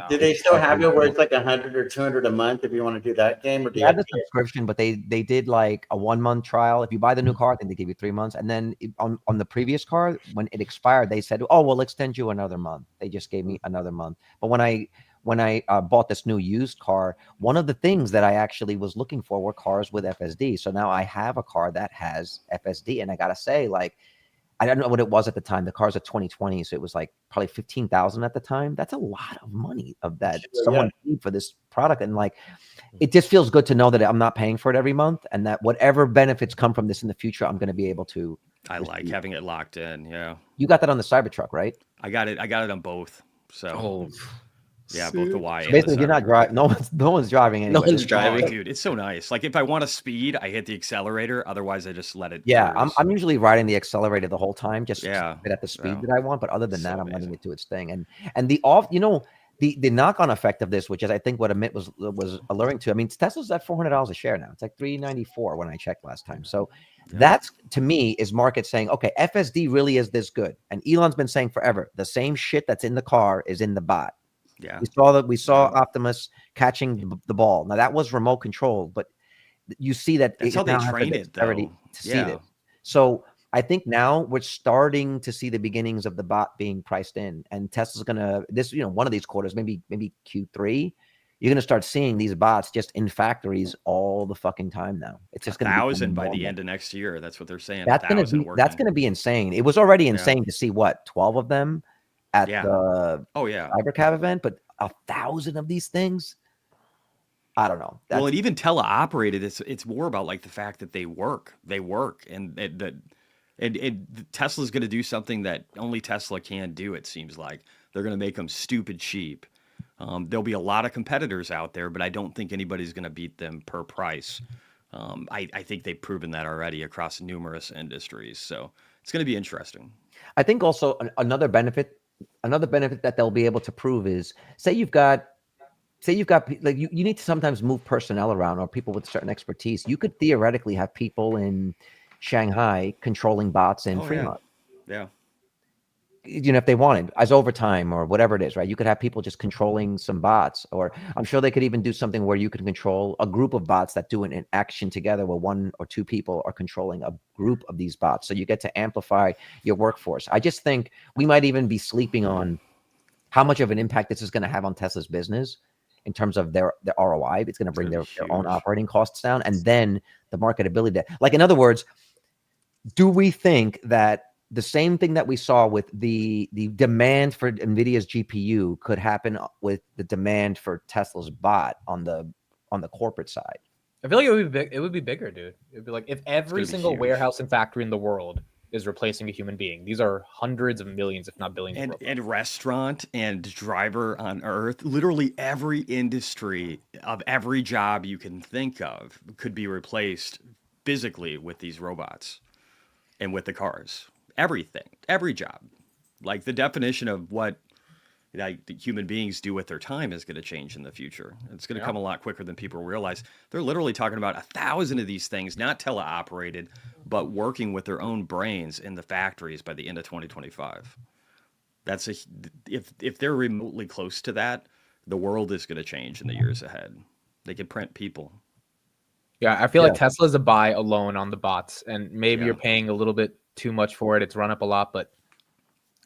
do they still have it where it's like 100 or 200 a month if you want to do that game? Or do you have the subscription? But they did like a 1-month trial. If you buy the new car, I think they give you 3 months. And then on the previous car, when it expired, they said, "Oh, we'll extend you another month." They just gave me another month. But when I bought this new used car, one of the things that I actually was looking for were cars with FSD. So now I have a car that has FSD, and I gotta say, like, I don't know what it was at the time. The car's a 2020, so it was like probably 15,000 at the time. That's a lot of money of that someone paid for this product, and like, it just feels good to know that I'm not paying for it every month, and that whatever benefits come from this in the future, I'm going to be able to. I like having it locked in. Yeah, you got that on the Cybertruck, right? I got it on both. So. Yeah, both the Y. So basically, you're not driving. No one's driving. Anyway. No one's driving, dude. It's so nice. Like if I want to speed, I hit the accelerator. Otherwise, I just let it. Yeah, I'm usually riding the accelerator the whole time, just at the speed that I want. But other than that, I'm letting it do its thing. And the the knock-on effect of this, which is I think what Amit was alluring to. I mean, Tesla's at $400 a share now. It's like $394 when I checked last time. So that's, to me, is market saying, okay, FSD really is this good. And Elon's been saying forever, the same shit that's in the car is in the bot. Yeah, we saw Optimus catching the ball. Now that was remote control, but you see that that's how they train it, though. To see it. So I think now we're starting to see the beginnings of the bot being priced in, and Tesla's gonna one of these quarters, maybe Q3, you're going to start seeing these bots just in factories all the fucking time now. It's just going to be 1,000 by the end of next year. That's what they're saying. That's going to be insane. It was already insane to see 12 of them at the CyberCab event, but 1,000 of these things. I don't know. Well, and even teleoperated, it's more about like the fact that they work, and Tesla's going to do something that only Tesla can do. It seems like they're going to make them stupid cheap. There'll be a lot of competitors out there, but I don't think anybody's going to beat them per price. I think they've proven that already across numerous industries. So it's going to be interesting. I think also another benefit that they'll be able to prove is, say you've got like you need to sometimes move personnel around or people with certain expertise. You could theoretically have people in Shanghai controlling bots in Fremont. Yeah. You know, if they wanted as overtime or whatever it is, right? You could have people just controlling some bots, or I'm sure they could even do something where you can control a group of bots that do an action together where 1 or 2 people are controlling a group of these bots. So you get to amplify your workforce. I just think we might even be sleeping on how much of an impact this is going to have on Tesla's business in terms of their ROI. It's going to bring their own operating costs down, and then the marketability. Like, in other words, do we think that the same thing that we saw with the demand for NVIDIA's GPU could happen with the demand for Tesla's bot on the corporate side? I feel like it would be big. It would be bigger, dude. It would be like if every single warehouse and factory in the world is replacing a human being. These are hundreds of millions, if not billions. And restaurant and driver on Earth, literally every industry of every job you can think of could be replaced physically with these robots and with the cars. Everything, every job. Like the definition of what like the human beings do with their time is going to change in the future. It's going to come a lot quicker than people realize. They're literally talking about 1,000 of these things, not teleoperated, but working with their own brains in the factories by the end of 2025. That's if they're remotely close to that, the world is going to change in the years ahead. They can print people. Yeah, I feel like Tesla's a buy alone on the bots, and maybe you're paying a little bit too much for it. It's run up a lot, but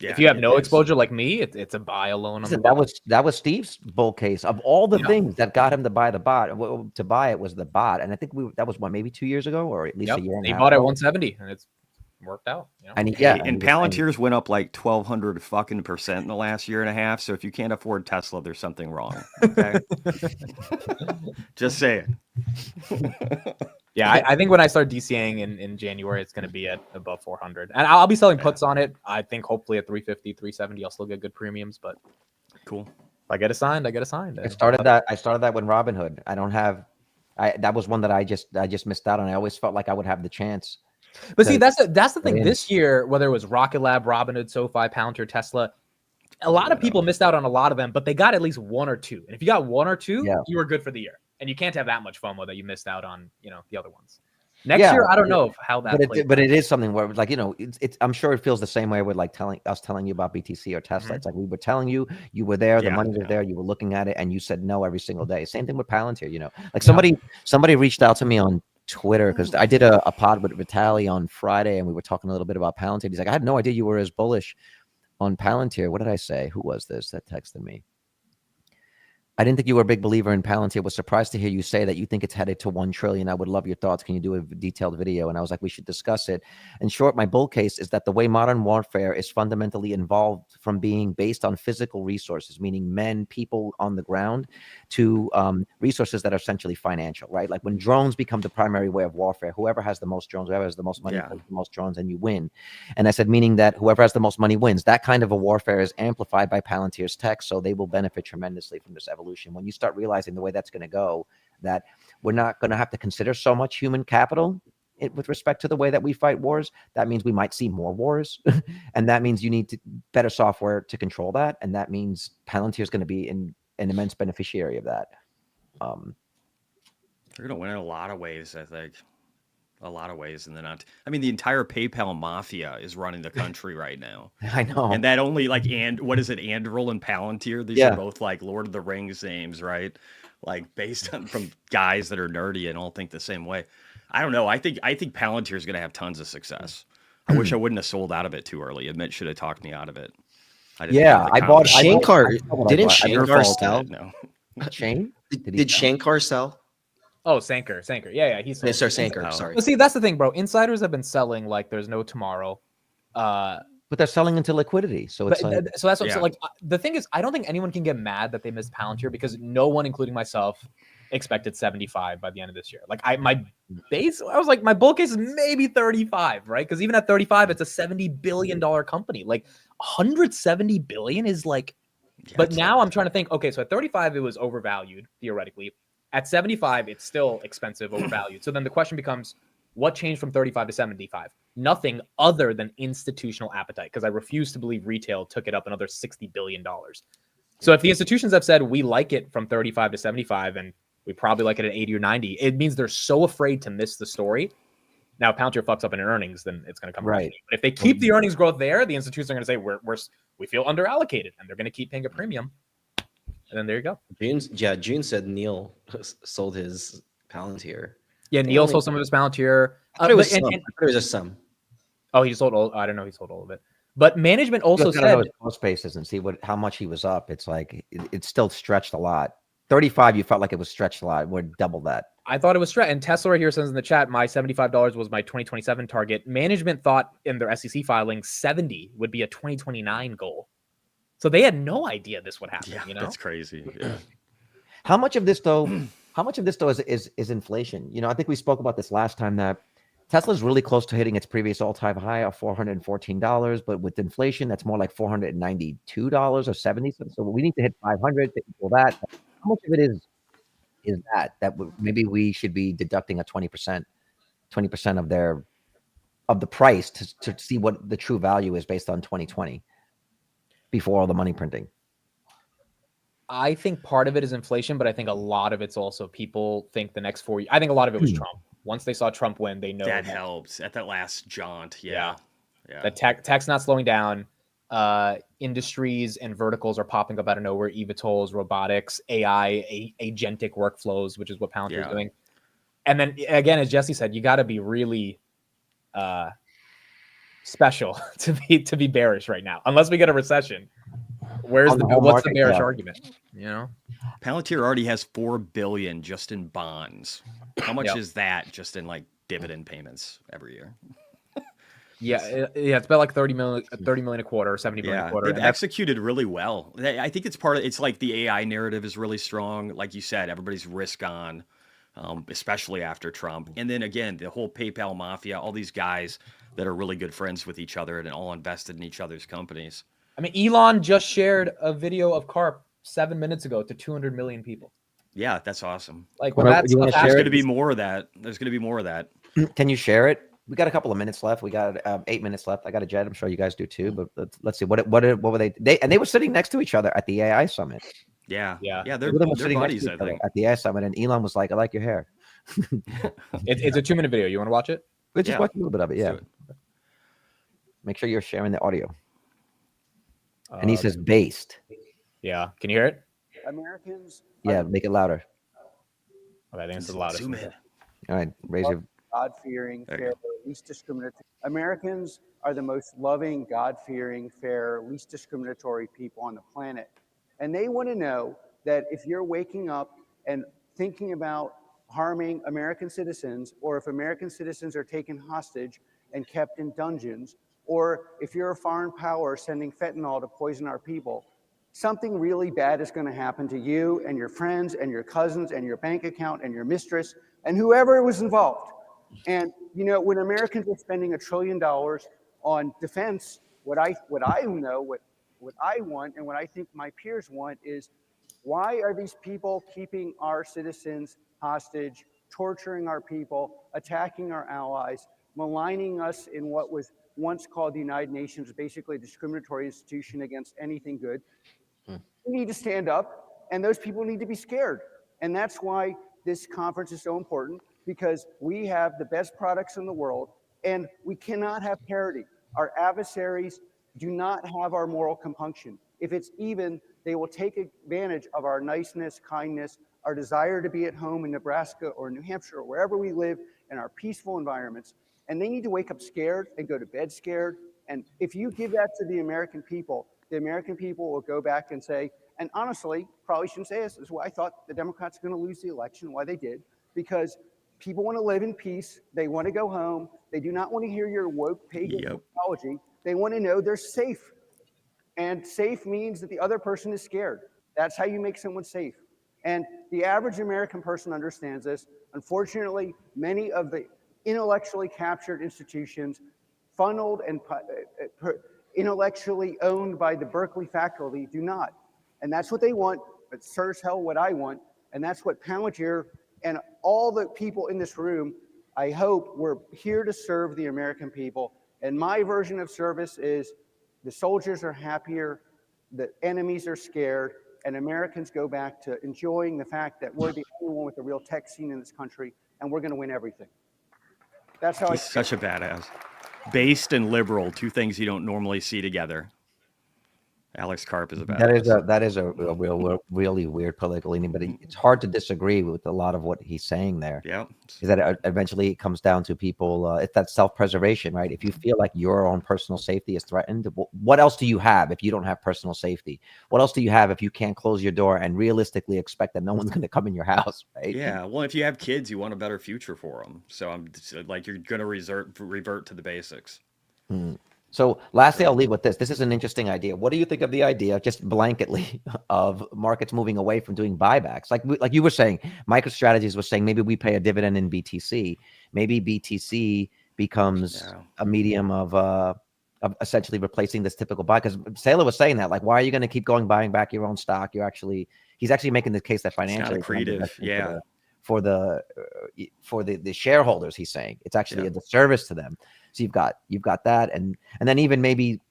if you have no exposure like me, it's a buy alone on the bots. That was Steve's bull case. Of all the things that got him to buy the bot, to buy it was the bot, and I think that was maybe 2 years ago, or at least a year and a half. He bought it at 170, and it's worked out. You know? And Palantir's went up like 1,200% in the last year and a half. So if you can't afford Tesla, there's something wrong. Okay, just saying. Yeah, I think when I start DCAing in January, it's going to be at above 400. And I'll be selling puts on it. I think hopefully at 350, 370, I'll still get good premiums. But cool. If I get assigned, I get assigned. I started that with Robinhood. I don't have. That was one that I just missed out on. I always felt like I would have the chance. But see, that's the thing. This year, whether it was Rocket Lab, Robinhood, SoFi, Palantir, Tesla, a lot of people missed out on a lot of them, but they got at least 1 or 2. And if you got 1 or 2, you were good for the year. And you can't have that much FOMO that you missed out on, the other ones. Next year, I don't know how that plays. But it is something where, like, it's I'm sure it feels the same way with like telling you about BTC or Tesla. Mm-hmm. It's like we were telling you, you were there, the money was there, you were looking at it, and you said no every single day. Same thing with Palantir. Like somebody reached out to me on Twitter because I did a pod with Vitaly on Friday, and we were talking a little bit about Palantir. He's like, I had no idea you were as bullish on Palantir. What did I say? Who was this that texted me? I didn't think you were a big believer in Palantir. Was surprised to hear you say that you think it's headed to 1 trillion. I would love your thoughts. Can you do a detailed video? And I was like, we should discuss it. In short, my bull case is that the way modern warfare is fundamentally involved from being based on physical resources, meaning men, people on the ground, to resources that are essentially financial, right? Like when drones become the primary way of warfare, whoever has the most drones, whoever has the most money, has the most drones, and you win. And I said, meaning that whoever has the most money wins. That kind of a warfare is amplified by Palantir's tech, so they will benefit tremendously from this evolution. When you start realizing the way that's going to go, that we're not going to have to consider so much human capital with respect to the way that we fight wars, that means we might see more wars. And that means you need better software to control that. And that means Palantir is going to be an immense beneficiary of that. They're going to win in a lot of ways, I think. A lot of ways, and then the entire PayPal mafia is running the country right now. I know, and that only what is it, Anduril and Palantir? These are both like Lord of the Rings names, right? Like based on from guys that are nerdy and all think the same way. I don't know. I think Palantir is going to have tons of success. I wish I wouldn't have sold out of it too early. Amit should have talked me out of it. I bought Shankar. Didn't Shankar sell? No. Shane? Did Shankar sell? Oh, Sanker. Yeah, he's sold. Mr. Sanker, Oh. sorry. But see, that's the thing, bro. Insiders have been selling like there's no tomorrow. But they're selling into liquidity, so it's like, so that's what, Yeah. so like the thing is, I don't think anyone can get mad that they missed Palantir because no one, including myself, expected 75 by the end of this year. Like my bull case is maybe 35, right? Because even at 35, it's a $70 billion company. Like 170 billion is like. But now I'm trying to think. Okay, so at 35, it was overvalued theoretically. At 75, it's still expensive, overvalued. So then the question becomes, what changed from 35 to 75? Nothing other than institutional appetite, because I refuse to believe retail took it up another $60 billion. So if the institutions have said we like it from 35 to 75 and we probably like it at 80 or 90, it means they're so afraid to miss the story. Now, if Palantir fucks up in earnings, then it's going to come right. But if they keep the earnings growth there, the institutions are going to say we feel underallocated, and they're going to keep paying a premium. And then there you go. June said Neil sold his Palantir. Yeah, Neil sold some of his Palantir. I thought it was some. I thought it was just some. Oh, he sold all. I don't know. He sold all of it. But management also said post basis and see how much he was up. It's like it's still stretched a lot. 35, you felt like it was stretched a lot. We're double that. I thought it was stretched. And Tesla right here says in the chat, my $75 was my 2027 target. Management thought in their SEC filing 70 would be a 2029 goal. So they had no idea this would happen. Yeah, you know? That's crazy. Yeah. How much of this though? Is inflation? You know, I think we spoke about this last time that Tesla's really close to hitting its previous all-time high of $414, but with inflation, that's more like $492 or 70 cents. So we need to hit 500 to equal that. How much of it is that maybe we should be deducting a 20% of the price to see what the true value is based on 2020 before all the money printing? I think part of it is inflation, but I think a lot of it's also people think the next 4 years. I think a lot of it was Trump. Once they saw Trump win, they know that helps at that last jaunt. Yeah. The tech's not slowing down. Industries and verticals are popping up out of nowhere. eVTOLs, robotics, AI, agentic workflows, which is what Palantir is doing. And then again, as Jesse said, you got to be really special to be bearish right now, unless we get a recession. What's the bearish argument? You know, Palantir already has $4 billion just in bonds. How much is that just in like dividend payments every year? It's about like 30 million a quarter, or 70 million a quarter. They've executed really well. I think it's like the AI narrative is really strong. Like you said, everybody's risk on, especially after Trump. And then again, the whole PayPal mafia, all these guys that are really good friends with each other and all invested in each other's companies. I mean, Elon just shared a video of Karp 7 minutes ago to 200 million people. Yeah, that's awesome. Like, there's going to be more of that. There's going to be more of that. Can you share it? We got a couple of minutes left. We got 8 minutes left. I got a jet. I'm sure you guys do too. But let's see. What were they? And they were sitting next to each other at the AI summit. Yeah. They're buddies, I think. At the AI summit, and Elon was like, "I like your hair." It's a 2-minute video. You want to watch it? We'll just watch a little bit of it. Yeah. Make sure you're sharing the audio. And he says based. Yeah. Can you hear it? Americans. Yeah, make it louder. Okay, I think it's the loudest. Zoom in. All right, raise your. God-fearing, fair, least discriminatory. Americans are the most loving, God-fearing, fair, least discriminatory people on the planet. And they want to know that if you're waking up and thinking about harming American citizens, or if American citizens are taken hostage and kept in dungeons, or if you're a foreign power sending fentanyl to poison our people, something really bad is going to happen to you and your friends and your cousins and your bank account and your mistress and whoever was involved. And, you know, when Americans are spending $1 trillion on defense, what I want and what I think my peers want is, why are these people keeping our citizens hostage, torturing our people, attacking our allies, maligning us in what was once called the United Nations, basically a discriminatory institution against anything good? We need to stand up, and those people need to be scared. And that's why this conference is so important, because we have the best products in the world, and we cannot have parity. Our adversaries do not have our moral compunction. If it's even, they will take advantage of our niceness, kindness, our desire to be at home in Nebraska or New Hampshire or wherever we live in our peaceful environments. And they need to wake up scared and go to bed scared. And if you give that to the American people will go back and say, And honestly, probably shouldn't say this is why I thought the Democrats were going to lose the election, why they did, because people want to live in peace. They want to go home. They do not want to hear your woke pagan apology. They want to know they're safe. And safe means that the other person is scared. That's how you make someone safe. And the average American person understands this. Unfortunately, many of the intellectually captured institutions funneled and intellectually owned by the Berkeley faculty do not. And that's what they want, but sure as hell what I want. And that's what Palantir and all the people in this room, I hope we're here to serve the American people. And my version of service is the soldiers are happier, the enemies are scared, and Americans go back to enjoying the fact that we're the only one with a real tech scene in this country, and we're going to win everything. That's how He's such a badass. Based and liberal, two things you don't normally see together. Alex Karp is a badass. That is a really weird political leaning, but it's hard to disagree with a lot of what he's saying there. Yeah, is that eventually it comes down to people. It's that self-preservation, right? If you feel like your own personal safety is threatened, what else do you have if you don't have personal safety? What else do you have if you can't close your door and realistically expect that no one's going to come in your house, right? Yeah. Well, if you have kids, you want a better future for them. So I'm like, you're going to revert to the basics. So lastly, I'll leave with this. This is an interesting idea. What do you think of the idea, just blanketly, of markets moving away from doing buybacks? Like you were saying, MicroStrategies was saying maybe we pay a dividend in BTC. Maybe BTC becomes a medium of essentially replacing this typical buy. Because Saylor was saying that, like, why are you going to keep buying back your own stock? He's actually making the case that financially, it's not accretive. For the shareholders, he's saying it's actually a disservice to them. So you've got that, and then even maybe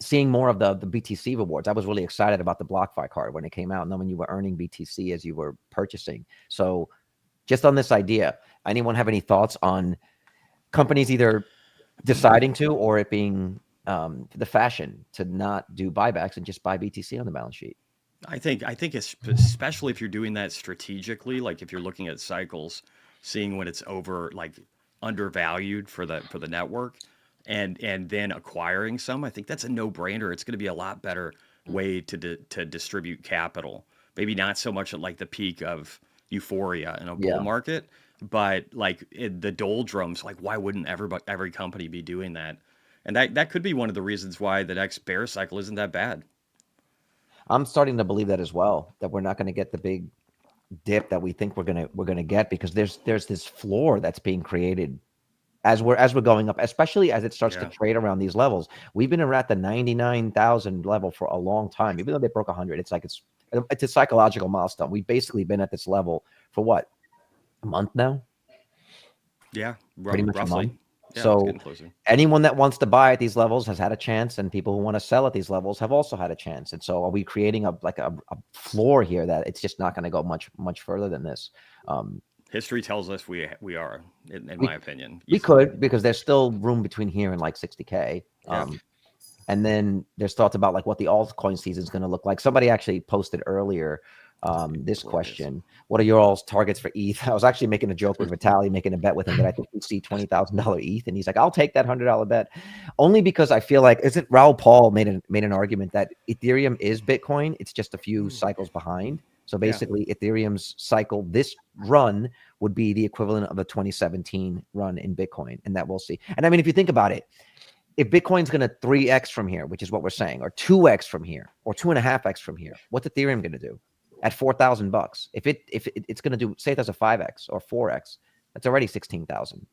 seeing more of the BTC rewards. I was really excited about the BlockFi card when it came out, knowing you were earning BTC as you were purchasing. So just on this idea, anyone have any thoughts on companies either deciding to, or it being the fashion to not do buybacks and just buy BTC on the balance sheet? I think especially if you're doing that strategically, like if you're looking at cycles, seeing when it's undervalued for the network, and then acquiring some, I think that's a no-brainer. It's going to be a lot better way to distribute capital. Maybe not so much at like the peak of euphoria in a bull market, but like the doldrums. Like, why wouldn't every company be doing that? And that could be one of the reasons why the next bear cycle isn't that bad. I'm starting to believe that as well, that we're not going to get the big dip that we think we're gonna get, because there's this floor that's being created as we're going up, especially as it starts to trade around these levels. We've been around the 99,000 level for a long time, even though they broke 100. It's a psychological milestone. We've basically been at this level for what, a month now? Yeah, pretty much roughly. A month. Yeah, so anyone that wants to buy at these levels has had a chance, and people who want to sell at these levels have also had a chance. And so are we creating a floor here that it's just not going to go much further than this? History tells us we are, in my opinion. We could, because there's still room between here and like 60K. And then there's thoughts about like what the altcoin season is going to look like. Somebody actually posted earlier this question: what are your all's targets for ETH? I was actually making a joke with Vitaly, making a bet with him that I think we'd see $20,000 ETH, and he's like, "I'll take that $100 bet," only because I feel like, isn't Raoul Paul made an argument that Ethereum is Bitcoin? It's just a few cycles behind. So basically, Ethereum's cycle, this run, would be the equivalent of a 2017 run in Bitcoin, and that we'll see. And I mean, if you think about it, if Bitcoin's going to 3x from here, which is what we're saying, or 2x from here, or 2.5x from here, what's Ethereum going to do at $4,000? If it's going to do, say it does a 5x or 4x, that's already 16,000.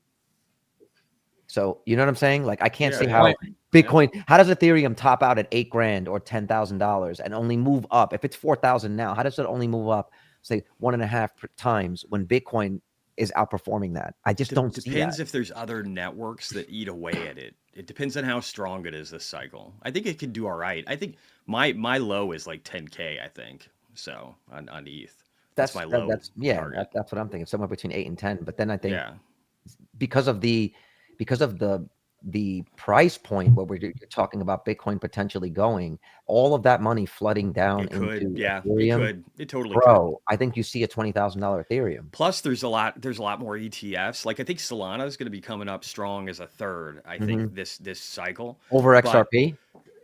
So you know what I'm saying? Like, I can't see how Bitcoin, how does Ethereum top out at $8,000 or $10,000 and only move up? If it's 4,000 now, how does it only move up, say, 1.5 times when Bitcoin is outperforming that? I just don't see that. Depends if there's other networks that eat away at it. It depends on how strong it is this cycle. I think it could do all right. I think my low is like 10K, I think. So on ETH. That's my low. That's what I'm thinking. Somewhere between 8 and 10. But then I think because of the price point where we're talking about Bitcoin potentially going, all of that money flooding down into Ethereum, it totally could. I think you see a $20,000 Ethereum. Plus there's a lot more ETFs. Like, I think Solana is going to be coming up strong as a third, I think, this cycle over XRP.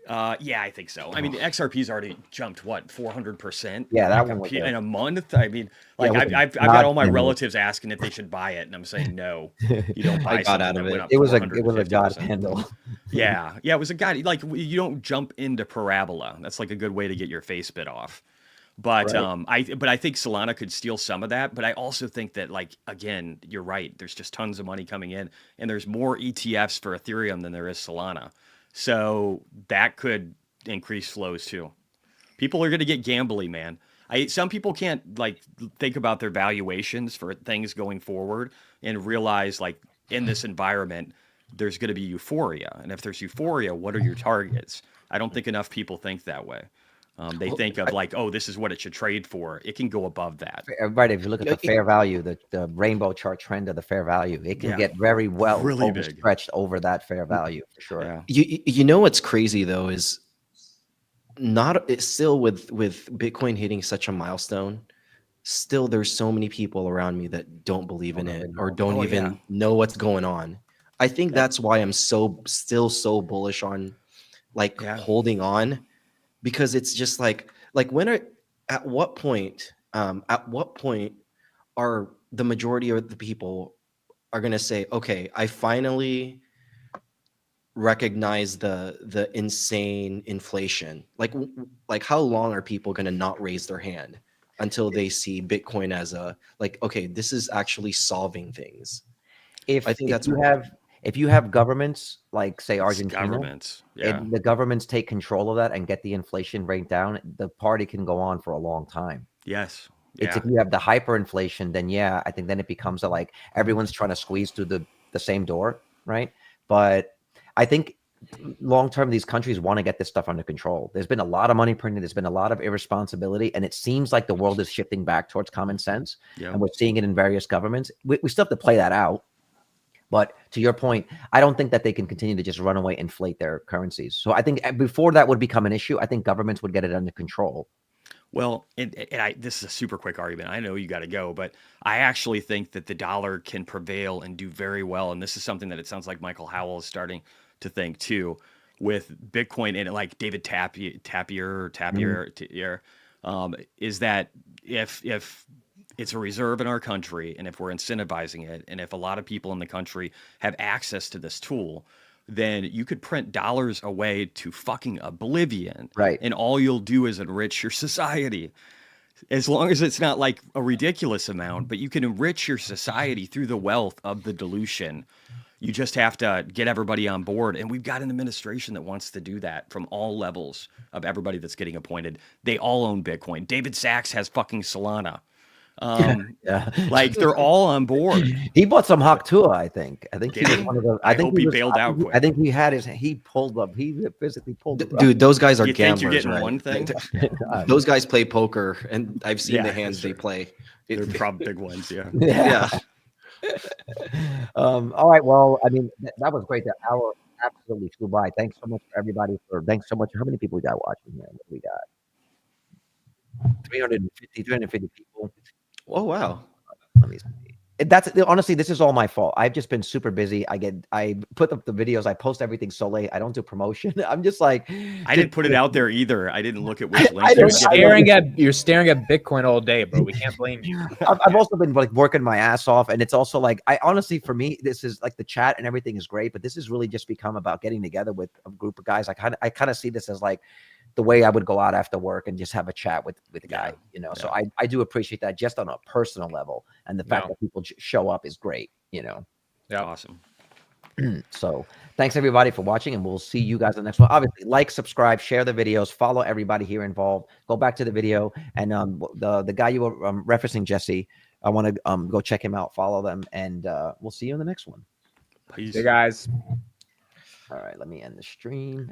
Yeah, I think so. I mean, XRP's already jumped what 400%. Yeah, that like one was in a month. I mean, Yeah, like it was I've got not all my candle. relatives asking if they should buy it, and I'm saying no. You don't I buy got something out of that went it. up. It was a god 450%. candle. Yeah, it was a god. Like you don't jump into parabola. That's like a good way to get your face bit off. But Right. I think Solana could steal some of that. But I also think that, like, again, you're right. There's just tons of money coming in, and there's more ETFs for Ethereum than there is Solana. So that could increase flows too. People are going to get gambly, man. Some people can't like think about their valuations for things going forward and realize, like, in this environment there's going to be euphoria, and if there's euphoria, what are your targets? I don't think enough people think that way. They Well, think of like, oh, this is what it should trade for. It can go above that. Right. If you look at Yeah, the fair value, the rainbow chart trend of the fair value, it can Yeah. get very well Really big. overstretched over that fair value for sure. Yeah. you know what's crazy though is not it's still with Bitcoin hitting such a milestone. Still, there's so many people around me that don't believe in it or don't Oh, even yeah. know what's going on. I think that's why I'm still so bullish on like Yeah. holding on, because it's just like at what point are the majority of the people are going to say, okay, I finally recognize the insane inflation. Like how long are people going to not raise their hand until they see Bitcoin as a, like, okay, this is actually solving things? I think that's if you have governments like, say, It's Argentina, governments. Yeah. the governments take control of that and get the inflation rate down, the party can go on for a long time. Yes. It's Yeah. if you have the hyperinflation, then yeah, I think then it becomes a, like, everyone's trying to squeeze through the same door, right? But I think long term, these countries want to get this stuff under control. There's been a lot of money printed. There's been a lot of irresponsibility, and it seems like the world is shifting back towards common sense. Yeah. And we're seeing it in various governments. We still have to play that out. But to your point, I don't think that they can continue to just run away, inflate their currencies. So I think before that would become an issue, I think governments would get it under control. Well, this is a super quick argument. I know you got to go, but I actually think that the dollar can prevail and do very well. And this is something that it sounds like Michael Howell is starting to think too, with Bitcoin, and like David Tappier, is that if it's a reserve in our country, and if we're incentivizing it, and if a lot of people in the country have access to this tool, then you could print dollars away to fucking oblivion. Right. And all you'll do is enrich your society. As long as it's not like a ridiculous amount, but you can enrich your society through the wealth of the dilution. You just have to get everybody on board. And we've got an administration that wants to do that from all levels of everybody that's getting appointed. They all own Bitcoin. David Sachs has fucking Solana. Yeah. Like, they're all on board. He bought some Hawktua, I think. I think Did he was he? one of the. I hope he bailed out I quick. think he had his. He pulled up. He physically pulled. Dude, those guys are You think you're gamblers, getting right? one thing? Those guys play poker, and I've seen Yeah, the hands that's they play. They're probably big ones, yeah. Yeah. All right. Well, I mean, that was great. The hour absolutely flew by. Thanks so much for everybody. Thanks so much. How many people we got watching here? What do we got? 350 people. Oh wow. Let me see. That's honestly, this is all my fault. I've just been super busy. I put up the videos. I post everything so late. I don't do promotion. I'm just like, I didn't put it out there either. I didn't look at which links. You're staring at Bitcoin all day, bro. We can't blame you. I've also been like working my ass off, and it's also like, I honestly, for me, this is like, the chat and everything is great, but this has really just become about getting together with a group of guys. I kind of see this as like the way I would go out after work and just have a chat with a guy, you know. So I do appreciate that just on a personal level, and the fact that people show up is great, you know. Yeah, awesome. So thanks everybody for watching, and we'll see you guys in the next one. Obviously, like, subscribe, share the videos, follow everybody here involved. Go back to the video, and the guy you were referencing, Jesse, I want to go check him out, follow them, and we'll see you in the next one. Peace. Hey guys. All right, let me end the stream.